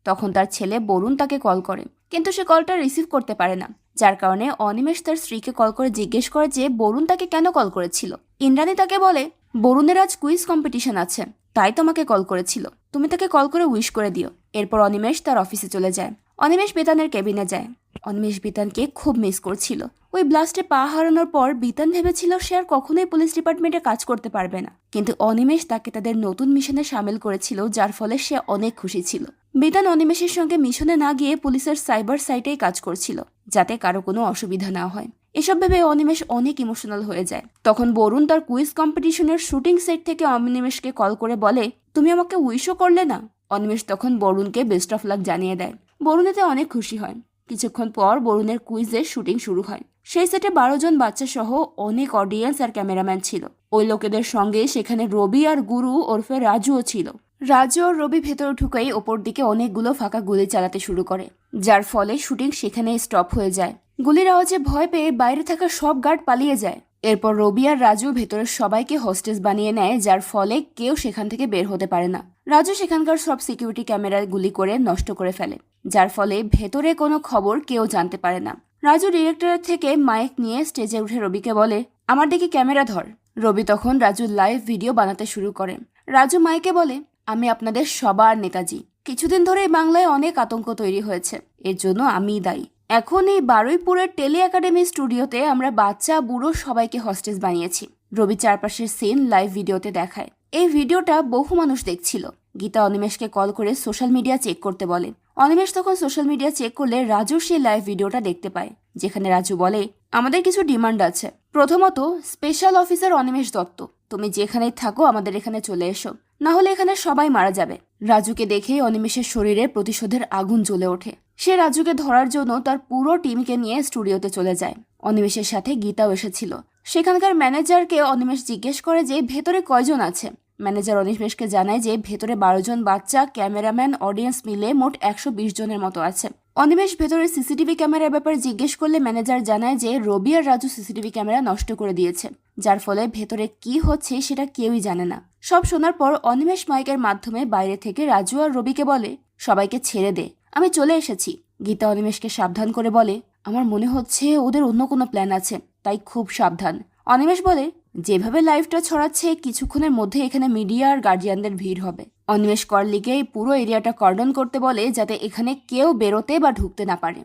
তখন তার ছেলে বরুণ তাকে কল করে, কিন্তু সে কলটা রিসিভ করতে পারে না, যার কারণে অনিমেষ তার স্ত্রীকে কল করে জিজ্ঞেস করে যে বরুণ তাকে কেন কল করেছিল। ইন্দ্রাণী তাকে বলে, বরুণের আজ কুইজ কম্পিটিশন আছে, তাই তোমাকে কল করেছিল, তুমি তাকে কল করে উইশ করে দিও। এরপর অনিমেষ তার অফিসে চলে যায়। অনিমেষ বিতানের কেবিনে যায়। অনিমেষ বিতানকে খুব মিস করছিল। ওই ব্লাস্টে পা হারানোর পর বিতান ভেবেছিল সে আর কখনোই পুলিশ ডিপার্টমেন্টে কাজ করতে পারবে না, কিন্তু অনিমেষ তাকে তাদের নতুন মিশনে সামিল করেছিল, যার ফলে সে অনেক খুশি ছিল। বিতান অনিমেষের সঙ্গে মিশনে না গিয়ে পুলিশের সাইবার সাইটেই কাজ করছিল, যাতে কারো কোনো অসুবিধা না হয়। এসব ভেবে অনিমেষ অনেক ইমোশনাল হয়ে যায়। তখন বরুণ তার কুইজ কম্পিটিশনের শুটিং সেট থেকে অনিমেষকে কল করে বলে, তুমি আমাকে উইশও করলে না। অনিমেষ তখন বরুণকে বেস্ট অফ লাক জানিয়ে দেয়। বরুণ এতে অনেক খুশি হয়। কিছুক্ষণ পর বরুণের কুইজের শুটিং শুরু হয়। সেই সেটে 12 জন বাচ্চা সহ অনেক অডিয়েন্স আর ক্যামেরাম্যান ছিল। ওই লোকেদের সঙ্গে সেখানে রবি আর গুরু ওরফে রাজুও ছিল। রাজু আর রবি ভেতরে ঢুকেই ওপর দিকে অনেকগুলো ফাঁকা গুলি চালাতে শুরু করে, যার ফলে শুটিং সেখানেই স্টপ হয়ে যায়। গুলির আওয়াজে ভয় পেয়ে বাইরে থাকা সব গার্ড পালিয়ে যায়। এরপর রবি আর রাজু ভেতরের সবাইকে হোস্টেস বানিয়ে নেয়, যার ফলে কেউ সেখান থেকে বের হতে পারে না। রাজু সেখানকার সব সিকিউরিটি ক্যামেরায় গুলি করে নষ্ট করে ফেলে, যার ফলে ভেতরে কোনো খবর কেউ জানতে পারে না। রাজু ডিরেক্টরের থেকে মাইক নিয়ে স্টেজে উঠে রবিকে বলে, আমার দিকে ক্যামেরা ধর। রবি তখন রাজুর লাইভ ভিডিও বানাতে শুরু করে। রাজু মাইকে বলে, আমি আপনাদের সবার নেতাজি। কিছুদিন ধরে বাংলায় অনেক আতঙ্ক তৈরি হয়েছে, এর জন্য আমিই দায়ী। এখন এই বারুইপুরের টেলি একাডেমি স্টুডিওতে আমরা বাচ্চা বুড়ো সবাইকে হস্টেস বানিয়েছি। রবি চারপাশের সিন লাইভ ভিডিওতে দেখায়। এই ভিডিওটা বহু মানুষ দেখছিল। গীতা অনিমেষকে কল করে সোশ্যাল মিডিয়া চেক করতে বলে। অনিমেষ তখন সোশ্যাল মিডিয়া চেক করলে রাজু সেই লাইভ ভিডিওটা দেখতে পায়, যেখানে রাজু বলে, আমাদের কিছু ডিমান্ড আছে। প্রথমত, স্পেশাল অফিসার অনিমেষ দত্ত, তুমি যেখানেই থাকো আমাদের এখানে চলে এসো, না হলে এখানে সবাই মারা যাবে। রাজুকে দেখে অনিমেষের শরীরে প্রতিশোধের আগুন জ্বলে ওঠে। সে রাজুকে ধরার জন্য তার পুরো টিমকে নিয়ে স্টুডিওতে চলে যায়। অনিমেষের সাথে গীতাও এসেছিল। সেখানকার ম্যানেজারকে অনিমেষ জিজ্ঞেস করে যে ভেতরে কয়জন আছে। ম্যানেজার অনিমেষকে জানায় যে ভেতরে 12 জন বাচ্চা, ক্যামেরাম্যান, অডিয়েন্স মিলে মোট 120 জনের মতো আছে। অনিমেষ ভেতরে সিসিটিভি ক্যামেরার ব্যাপারে জিজ্ঞেস করলে ম্যানেজার জানায় যে রবি আর রাজু সিসিটিভি ক্যামেরা নষ্ট করে দিয়েছে, যার ফলে ভেতরে কি হচ্ছে সেটা কেউই জানে না। সব শোনার পর অনিমেষ মাইকের মাধ্যমে বাইরে থেকে রাজু আর রবিকে বলে, সবাইকে ছেড়ে দে, আমি চলে এসেছি। গীতা অনিমেষকে সাবধান করে বলে, আমার মনে হচ্ছে ওদের অন্য কোনো প্ল্যান আছে, তাই খুব সাবধান। অনিমেষ বলে, যেভাবে লাইভটা ছড়াচ্ছে কিছুক্ষণের মধ্যে এখানে মিডিয়া আর গার্জিয়ানদের ভিড় হবে। অনিমেষ করলিকে এই পুরো এরিয়াটা কর্ডন করতে বলে, যাতে এখানে কেউ বেরোতে বা ঢুকতে না পারে।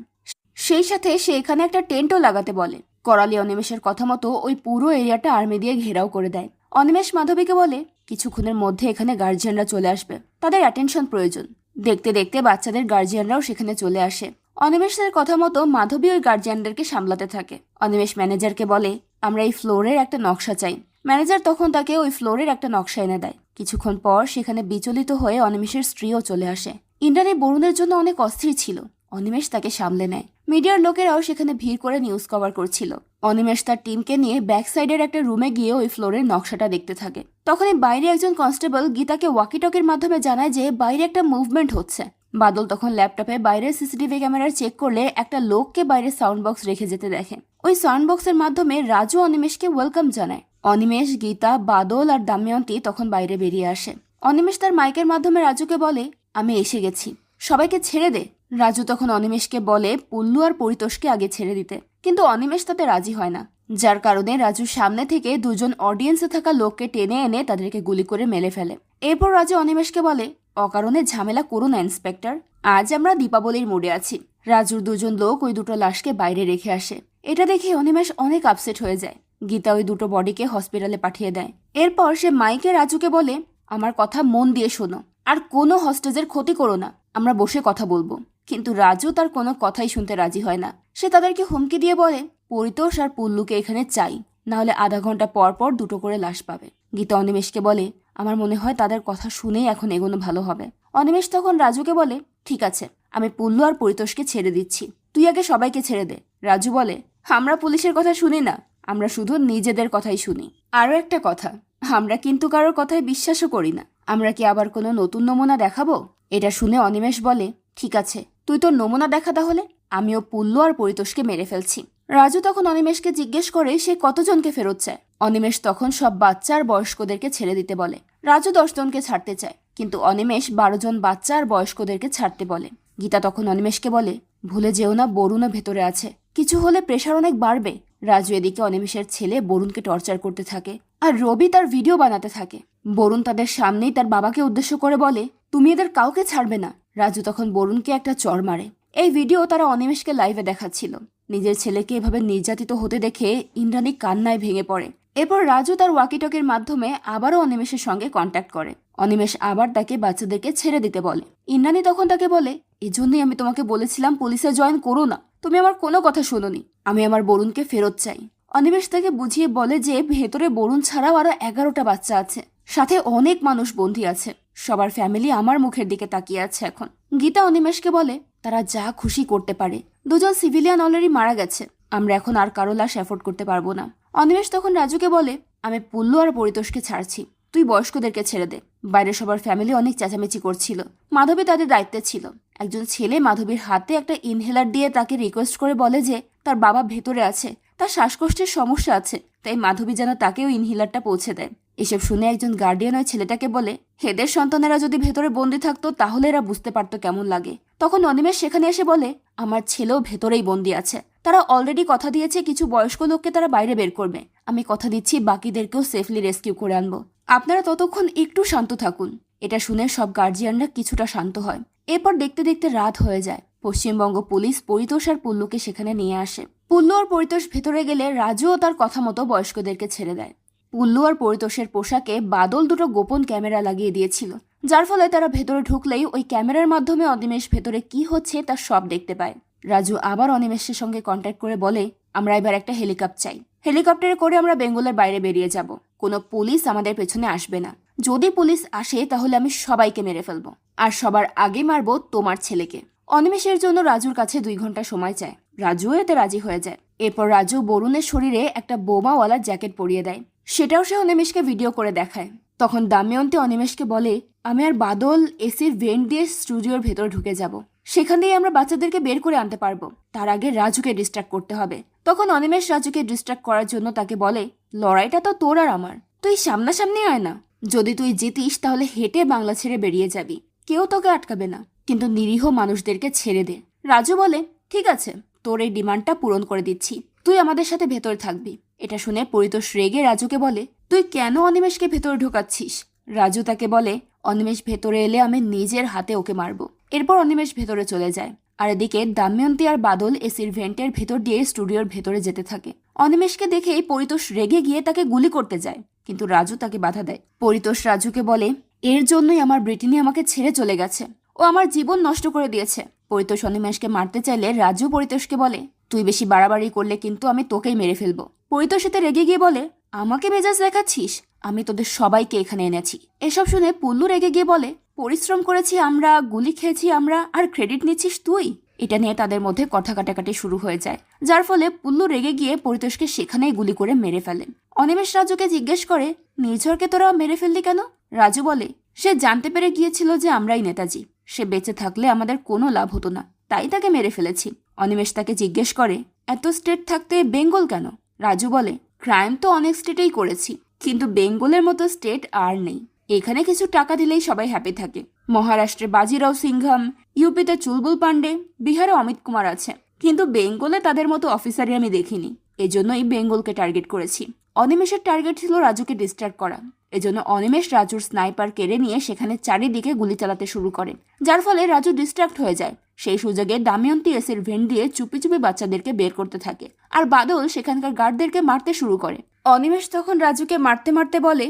সেই সাথে সে এখানে একটা টেন্টও লাগাতে বলে। করালি অনিমেষের কথা মতো ওই পুরো এরিয়াটা আর্মি দিয়ে ঘেরাও করে দেয়। অনিমেষ মাধবীকে বলে, কিছুক্ষণের মধ্যে এখানে গার্জিয়ানরা চলে আসবে, তাদের অ্যাটেনশন প্রয়োজন। দেখতে দেখতে বাচ্চাদের গার্জিয়ানরাও সেখানে চলে আসে। অনিমেষের কথা মতো মাধবী ওই গার্জিয়ানদেরকে সামলাতে থাকে। অনিমেষ ম্যানেজারকে বলে, আমরা এই ফ্লোরের একটা নকশা চাই। ম্যানেজার তখন তাকে ওই ফ্লোরের একটা নকশা এনে দেয়। কিছুক্ষণ পর সেখানে বিচলিত হয়ে অনিমেষের স্ত্রীও চলে আসে। ইন্দ্রাণী বরুণের জন্য অনেক অস্থির ছিল। অনিমেষ তাকে সামলে নেয়। মিডিয়ার লোকেরাও সেখানে ভিড় করে নিউজ কভার করছিল। অনিমেষ তার টিমকে নিয়ে ব্যাক সাইডের একটা রুমে গিয়ে ওই ফ্লোরের নকশাটা দেখতে থাকে। তখনই বাইরে একজন কনস্টেবল গীতাকে ওয়াকিটকির মাধ্যমে জানায় যে বাইরে একটা মুভমেন্ট হচ্ছে। বাদল তখন ল্যাপটপে বাইরের সিসিটিভি ক্যামেরার চেক করলে একটা লোককে বাইরে সাউন্ড বক্স রেখে যেতে দেখে। ওই সাউন্ড বক্সের মাধ্যমে রাজু অনিমেষকে ওয়েলকাম জানায়। অনিমেষ, গীতা, বাদল আর দময়ন্তী তখন বাইরে বেরিয়ে আসে। অনিমেষ তার মাইকের মাধ্যমে রাজুকে বলে, আমি এসে গেছি, সবাইকে ছেড়ে দে। রাজু তখন অনিমেষকে বলে পুল্লু আর পরিতোষকে আগে ছেড়ে দিতে, কিন্তু অনিমেষ তাতে রাজি হয় না, যার কারণে রাজু সামনে থেকে দুজন অডিয়েন্সে থাকা লোককে টেনে এনে তাদেরকে গুলি করে মেরে ফেলে। এরপর রাজু অনিমেষকে বলে, অকারণে ঝামেলা করো না ইন্সপেক্টর, আজ আমরা দীপাবলির মুডে আছি। রাজুর দুজন লোক ওই দুটো লাশকে বাইরে রেখে আসে। এটা দেখে অনিমেষ অনেক আপসেট হয়ে যায়। গীতা ওই দুটো বডিকে হসপিটালে পাঠিয়ে দেয়। এরপর সে মাইকে রাজুকে বলে, আমার কথা মন দিয়ে শোনো, আর কোনো হস্টেজের ক্ষতি করো না, আমরা বসে কথা বলবো। কিন্তু রাজু তার কোনো কথাই শুনতে রাজি হয় না। সে তাদেরকে হুমকি দিয়ে বলে, পরিতোষ আর পুল্লুকে এখানে চাই, নাহলে আধা ঘন্টা পর পর দুটো করে লাশ পাবে। গীতা অনিমেষকে বলে, আমার মনে হয় তাদের কথা শুনেই এখন এগোনো ভালো হবে। অনিমেষ তখন রাজুকে বলে, ঠিক আছে, আমি পুল্লু আর পরিতোষকে ছেড়ে দিচ্ছি, তুই আগে সবাইকে ছেড়ে দে। রাজু বলে, আমরা পুলিশের কথা শুনি না, আমরা শুধু নিজেদের কথাই শুনি। আরও একটা কথা, আমরা কিন্তু কারোর কথায় বিশ্বাসও করি না। আমরা কি আবার কোনো নতুন নমুনা দেখাবো? এটা শুনে অনিমেষ বলে, ঠিক আছে, তুই তোর নমুনা দেখা তাহলে, আমিও পুল্লু আর পরিতোষকে মেরে ফেলছি। রাজু তখন অনিমেষকে জিজ্ঞেস করে সে কতজনকে ফেরত চায়। অনিমেষ তখন সব বাচ্চা আর বয়স্কদেরকে ছেড়ে দিতে বলে। রাজু 10 জনকে ছাড়তে চায়, কিন্তু অনিমেষ 12 জন বাচ্চা আর বয়স্কদেরকে ছাড়তে বলে। গীতা তখন অনিমেষকে বলে, ভুলে যেও না বরুণও ভেতরে আছে, কিছু হলে প্রেশার অনেক বাড়বে। রাজু এদিকে অনিমেষের ছেলে বরুণকে টর্চার করতে থাকে, আর রবি তার ভিডিও বানাতে থাকে। বরুণ তাদের সামনেই তার বাবাকে উদ্দেশ্য করে বলে, তুমি এদের কাউকে ছাড়বে না। রাজু তখন বরুণকে একটা চড় মারে। এই ভিডিও তারা অনিমেষকে লাইভে দেখাচ্ছিল। নিজের ছেলেকে এভাবে নির্যাতিত হতে দেখে ইন্দ্রাণী কান্নায় ভেঙে পড়ে। এরপর রাজু তার ওয়াকিটকের মাধ্যমে আবারও অনিমেষের সঙ্গে কন্ট্যাক্ট করে। অনিমেষ আবার তাকে বাচ্চাদেরকে ছেড়ে দিতে বলে। ইন্দ্রাণী তখন তাকে বলে, এজন্যই আমি তোমাকে বলেছিলাম পুলিশে জয়েন করো না, তুমি আমার কোনো কথা শোনোনি, আমি আমার বরুণকে ফেরত চাই। অনিমেষ তাকে বুঝিয়ে বলে যে ভেতরে বরুণ ছাড়াও আরো 11টা বাচ্চা আছে, সাথে অনেক মানুষ বন্দী আছে, সবার ফ্যামিলি আমার মুখের দিকে তাকিয়ে আছে এখন। গীতা অনিমেষকে বলে, তারা যা খুশি করতে পারে, 2 জন সিভিলিয়ান অলরেডি মারা গেছে, আমরা এখন আর কারো লাশ অ্যাফোর্ড করতে পারবো না। অনিমেষ তখন রাজুকে বলে, আমি পুল্লু আর পরিতোষকে ছাড়ছি, তুই বয়স্কদেরকে ছেড়ে দে। বাইরে সবার ফ্যামিলি অনেক চেঁচামেচি করছিল। মাধবী তাদের দায়িত্বে ছিল। একজন ছেলে মাধবীর হাতে একটা ইনহেলার দিয়ে তাকে রিকোয়েস্ট করে বলে যে তার বাবা ভেতরে আছে, তার শ্বাসকষ্টের সমস্যা আছে, তাই মাধবী যেন তাকেও ইনহেলারটা পৌঁছে দেয়। এসব শুনে একজন গার্ডিয়ান ওই ছেলেটাকে বলে, এদের সন্তানেরা যদি ভেতরে বন্দি থাকতো তাহলে এরা বুঝতে পারতো কেমন লাগে। তখন অনিমেষ সেখানে এসে বলে, আমার ছেলেও ভেতরেই বন্দি আছে, তারা অলরেডি কথা দিয়েছে কিছু বয়স্ক লোককে তারা বাইরে বের করবে, আমি কথা দিচ্ছি বাকিদেরকেও সেফলি রেস্কিউ করে আনবো, আপনারা ততক্ষণ একটু শান্ত থাকুন। এটা শুনে সব গার্জিয়ানরা কিছুটা শান্ত হয়। এরপর দেখতে দেখতে রাত হয়ে যায়। পশ্চিমবঙ্গ পুলিশ পরিতোষ আর পুল্লুকে সেখানে নিয়ে আসে। পুল্লু আর পরিতোষ ভেতরে গেলে রাজুও তার কথা মতো বয়স্কদেরকে ছেড়ে দেয়। পুল্লু আর পরিতোষের পোশাকে বাদল দুটো গোপন ক্যামেরা লাগিয়ে দিয়েছিল, যার ফলে তারা ভেতরে ঢুকলেই ওই ক্যামেরার মাধ্যমে অনিমেষ ভেতরে কি হচ্ছে তা সব দেখতে পায়। রাজু আবার অনিমেষের সঙ্গে কন্ট্যাক্ট করে বলে, আমরা এবার একটা হেলিকপ্টার চাই, হেলিকপ্টারে করে আমরা বেঙ্গলের বাইরে বেরিয়ে যাব, কোনো পুলিশ আমাদের পেছনে আসবে না, যদি পুলিশ আসে তাহলে আমি সবাইকে মেরে ফেলবো, আর সবার আগে মারবো তোমার ছেলেকে। অনিমেষের জন্য রাজুর কাছে 2 ঘন্টা সময় চায়। রাজুও এতে রাজি হয়ে যায়। এরপর রাজু বরুণের শরীরে একটা বোমাওয়ালা জ্যাকেট পরিয়ে দেয়, সেটাও সে অনিমেষকে ভিডিও করে দেখায়। তখন দময়ন্তী অনিমেষকে বলে, আমি আর বাদল এসির ভেন্ট দিয়ে স্টুডিওর ভেতর ঢুকে যাব, সেখান দিয়ে আমরা বাচ্চাদেরকে বের করে আনতে পারবো। তার আগে রাজুকে ডিস্ট্রাক্ট করতে হবে। তখন অনিমেষ রাজুকে ডিস্ট্রাক্ট করার জন্য তাকে বলে, লড়াইটা তো তোর আর আমার, তুই সামনাসামনি আয় না। যদি তুই জিতিস তাহলে হেঁটে বাংলা ছেড়ে বেরিয়ে যাবি, কেউ তোকে আটকাবে না, কিন্তু নিরীহ মানুষদেরকে ছেড়ে দে। রাজু বলে, ঠিক আছে, তোর এই ডিমান্ডটা পূরণ করে দিচ্ছি, তুই আমাদের সাথে ভেতরে থাকবি। এটা শুনে পরিতোষ রেগে রাজুকে বলে, তুই কেন অনিমেষকে ভেতরে ঢোকাচ্ছিস? রাজু তাকে বলে, অনিমেষ ভেতরে এলে আমি নিজের হাতে ওকে মারবো। এরপর অনিমেষ ভেতরে চলে যায়। আর এদিকে দময়ন্তী আর বাদল এসির ভেন্টের ভেতর দিয়ে স্টুডিওর ভেতরে যেতে থাকে। অনিমেষকে দেখেই পরিতোষ রেগে গিয়ে তাকে গুলি করতে যায়, কিন্তু রাজু তাকে বাধা দেয়। পরিতোষ রাজুকে বলে, এর জন্যই আমার ব্রিটিনি আমাকে ছেড়ে চলে গেছে, ও আমার জীবন নষ্ট করে দিয়েছে। পরিতোষ অনিমেষকে মারতে চাইলে রাজু পরিতোষকে বলে, তুই বেশি বাড়াবাড়ি করলে কিন্তু আমি তোকেই মেরে ফেলবো। পরিতোষ এতে রেগে গিয়ে বলে, আমাকে মেজাজ দেখাচ্ছিস? আমি তোদের সবাইকে এখানে এনেছি। এসব শুনে পুল্লু রেগে গিয়ে বলে, পরিশ্রম করেছি আমরা, গুলি খেয়েছি আমরা, আর ক্রেডিট নিচ্ছিস তুই? এটা নিয়ে তাদের মধ্যে কথা কাটাকাটি শুরু হয়ে যায়, যার ফলে পুল্লু রেগে গিয়ে পরিতোষকে সেখানেই গুলি করে মেরে ফেলেন। অনিমেষ রাজুকে জিজ্ঞেস করে, নির্ঝরকে তোরা মেরে ফেললি কেন? রাজু বলে, সে জানতে পেরে গিয়েছিল যে আমরাই নেতাজি, সে বেঁচে থাকলে আমাদের কোনো লাভ হতো না, তাই তাকে মেরে ফেলেছি। অনিমেষ তাকে জিজ্ঞেস করে, এত স্টেট থাকতে বেঙ্গল কেন? রাজু বলে, ক্রাইম তো অনেক স্টেটেই করেছি, কিন্তু বেঙ্গলের মতো স্টেট আর নেই। এখানে কিছু টাকা দিলেই সবাই হ্যাপি থাকে। মহারাষ্ট্রে বাজিরাও সিংঘম, ইউপিতে চুলবুল পান্ডে, বিহারে অমিত কুমার আছে, কিন্তু বেঙ্গলে তাদের মতো অফিসারই আমি দেখিনি। এজন্যই বেঙ্গলকে টার্গেট করেছি। অনিমেষের টার্গেট ছিল রাজুকে ডিস্ট্রাক্ট করা, এজন্য অনিমেষ রাজুর স্নাইপার কেড়ে নিয়ে সেখানে চারিদিকে গুলি চালাতে শুরু করে, যার ফলে রাজু ডিস্ট্রাক্ট হয়ে যায়। সেই সুযোগে দময়ন্তী এসির ভেন্ট দিয়ে চুপি চুপি বাচ্চাদেরকে বের করতে থাকে, আর বাদল সেখানকার গার্ডদেরকে মারতে শুরু করে। অনিমেষ তখন রাজুকে মারতে মারতে বলে,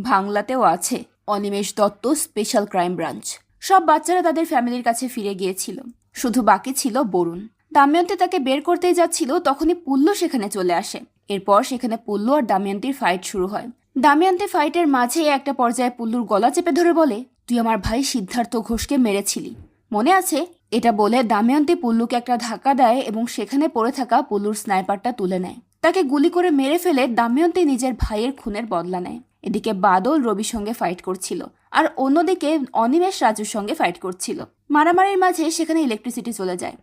বাংলাতেও আছে Animesh Dutta special crime branch. সব বাচ্চারা তাদের ফ্যামিলির কাছে ফিরে গিয়েছিল, শুধু বাকি ছিল বরুণ। দময়ন্তী তাকে বের করতেই যাচ্ছিল, তখনই পুল্লু সেখানে চলে আসে। এরপর সেখানে পুল্লু আর দময়ন্তীর ফাইট শুরু হয়। দময়ন্তী ফাইটের মাঝে একটা পর্যায়ে পুল্লুর গলা চেপে ধরে বলে, তুই আমার ভাই সিদ্ধার্থ ঘোষকে মেরেছিলি, মনে আছে? এটা বলে দময়ন্তী পুল্লুকে একটা ধাক্কা দেয় এবং সেখানে পড়ে থাকা পুল্লুর স্নাইপারটা তুলে নেয়। তাকে গুলি করে মেরে ফেলে দময়ন্তী নিজের ভাইয়ের খুনের বদলা নেয়। এদিকে বাদল রবির সঙ্গে ফাইট করছিল, আর অন্যদিকে অনিমেষ রাজুর সঙ্গে ফাইট করছিল। মারামারির মাঝে সেখানে ইলেকট্রিসিটি চলে যায়।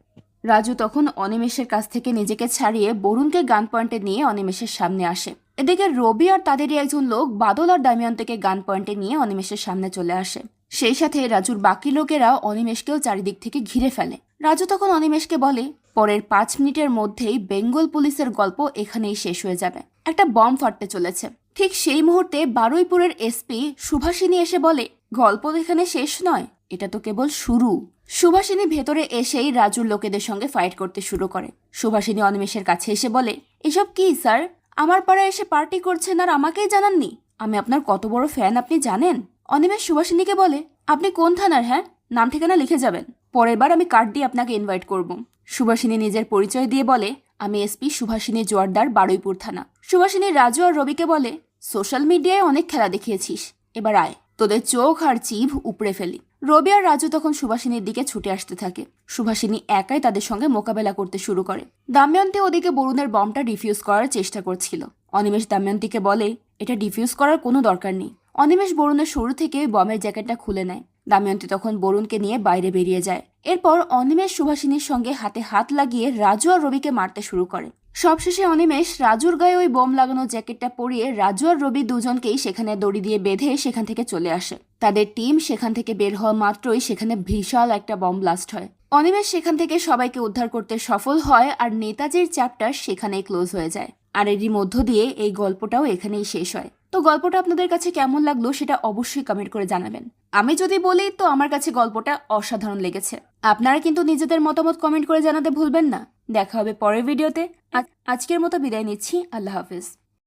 রাজু তখন অনিমেষের কাছ থেকে নিজেকে ছাড়িয়ে বরুণকে গান পয়েন্টে নিয়ে অনিমেষের সামনে আসে। এদিকে রবি আর তাদেরই একজন লোক বাদল আর দময়ন্তীকে গান পয়েন্টে নিয়ে অনিমেষের সামনে চলে আসে। সেই সাথে রাজুর বাকি লোকেরা অনিমেষকেও চারিদিক থেকে ঘিরে ফেলে। রাজু তখন অনিমেষকে বলে, পরের 5 মিনিটের মধ্যেই বেঙ্গল পুলিশের গল্প এখানেই শেষ হয়ে যাবে, একটা বম ফাটতে চলেছে। ঠিক সেই মুহূর্তে বারুইপুরের এসপি সুভাষিনী এসে বলে, গল্প এখানে শেষ নয়, এটা তো কেবল শুরু। সুভাষিনী ভেতরে এসেই রাজুর লোকেদের সঙ্গে ফাইট করতে শুরু করে। সুভাষিনী অনিমেষের কাছে এসে বলে, এসব কি স্যার? আমার পাড়ায় এসে পার্টি করছেন আর আমাকেই জানাননি? আমি আপনার কত বড় ফ্যান আপনি জানেন? অনিমেষ সুভাষিনীকে বলে, আপনি কোন থানার? হ্যাঁ, নাম ঠিকানা লিখে যাবেন, পরের বার আমি কার্ড দিয়ে আপনাকে ইনভাইট করব। সুভাষিনী নিজের পরিচয় দিয়ে বলে, আমি এসপি সুভাষিনী জোয়ারদার, বারুইপুর থানা। সুভাষিনী রাজু আর রবিকে বলে, সোশ্যাল মিডিয়ায় অনেক খেলা দেখিয়েছিস, এবার আয়, তোদের চোখ আর জিভ উপড়ে ফেলি। রবি আর রাজু তখন সুভাষিনীর দিকে ছুটে আসতে থাকে। সুভাষিনী একাই তাদের সঙ্গে মোকাবেলা করতে শুরু করে। দময়ন্তী ওদিকে বরুণের বমটা ডিফিউজ করার চেষ্টা করছিল। অনিমেষ দময়ন্তীকে বলে, এটা ডিফিউজ করার কোনো দরকার নেই। অনিমেষ বরুণের শুরু থেকে বমের জ্যাকেটটা খুলে নেয়। দময়ন্তী তখন বরুণকে নিয়ে বাইরে বেরিয়ে যায়। এরপর অনিমেষ সুভাষিনীর সঙ্গে হাতে হাত লাগিয়ে রাজু আর রবিকে মারতে শুরু করে। সবশেষে অনিমেষ রাজুর গায়ে ওই বম লাগানো জ্যাকেটটা পরিয়ে রাজু আর রবি দুজনকেই সেখানে দড়ি দিয়ে বেঁধে সেখান থেকে চলে আসে। তাদের টিম সেখান থেকে বের হওয়া মাত্রই সেখানে বিশাল একটা বম ব্লাস্ট হয়। অনিমেষ সেখান থেকে সবাইকে উদ্ধার করতে সফল হয়, আর নেতাজির চ্যাপ্টার সেখানেই ক্লোজ হয়ে যায়। আর এরই মধ্য দিয়ে এই গল্পটাও এখানেই শেষ হয়। তো গল্পটা আপনাদের কাছে কেমন লাগলো সেটা অবশ্যই কমেন্ট করে জানাবেন। আমি যদি বলি তো আমার কাছে গল্পটা অসাধারণ লেগেছে। আপনারা কিন্তু নিজেদের মতামত কমেন্ট করে জানাতে ভুলবেন না। দেখা হবে পরের ভিডিওতে। আজকের মতো বিদায় নিচ্ছি। আল্লাহ হাফেজ।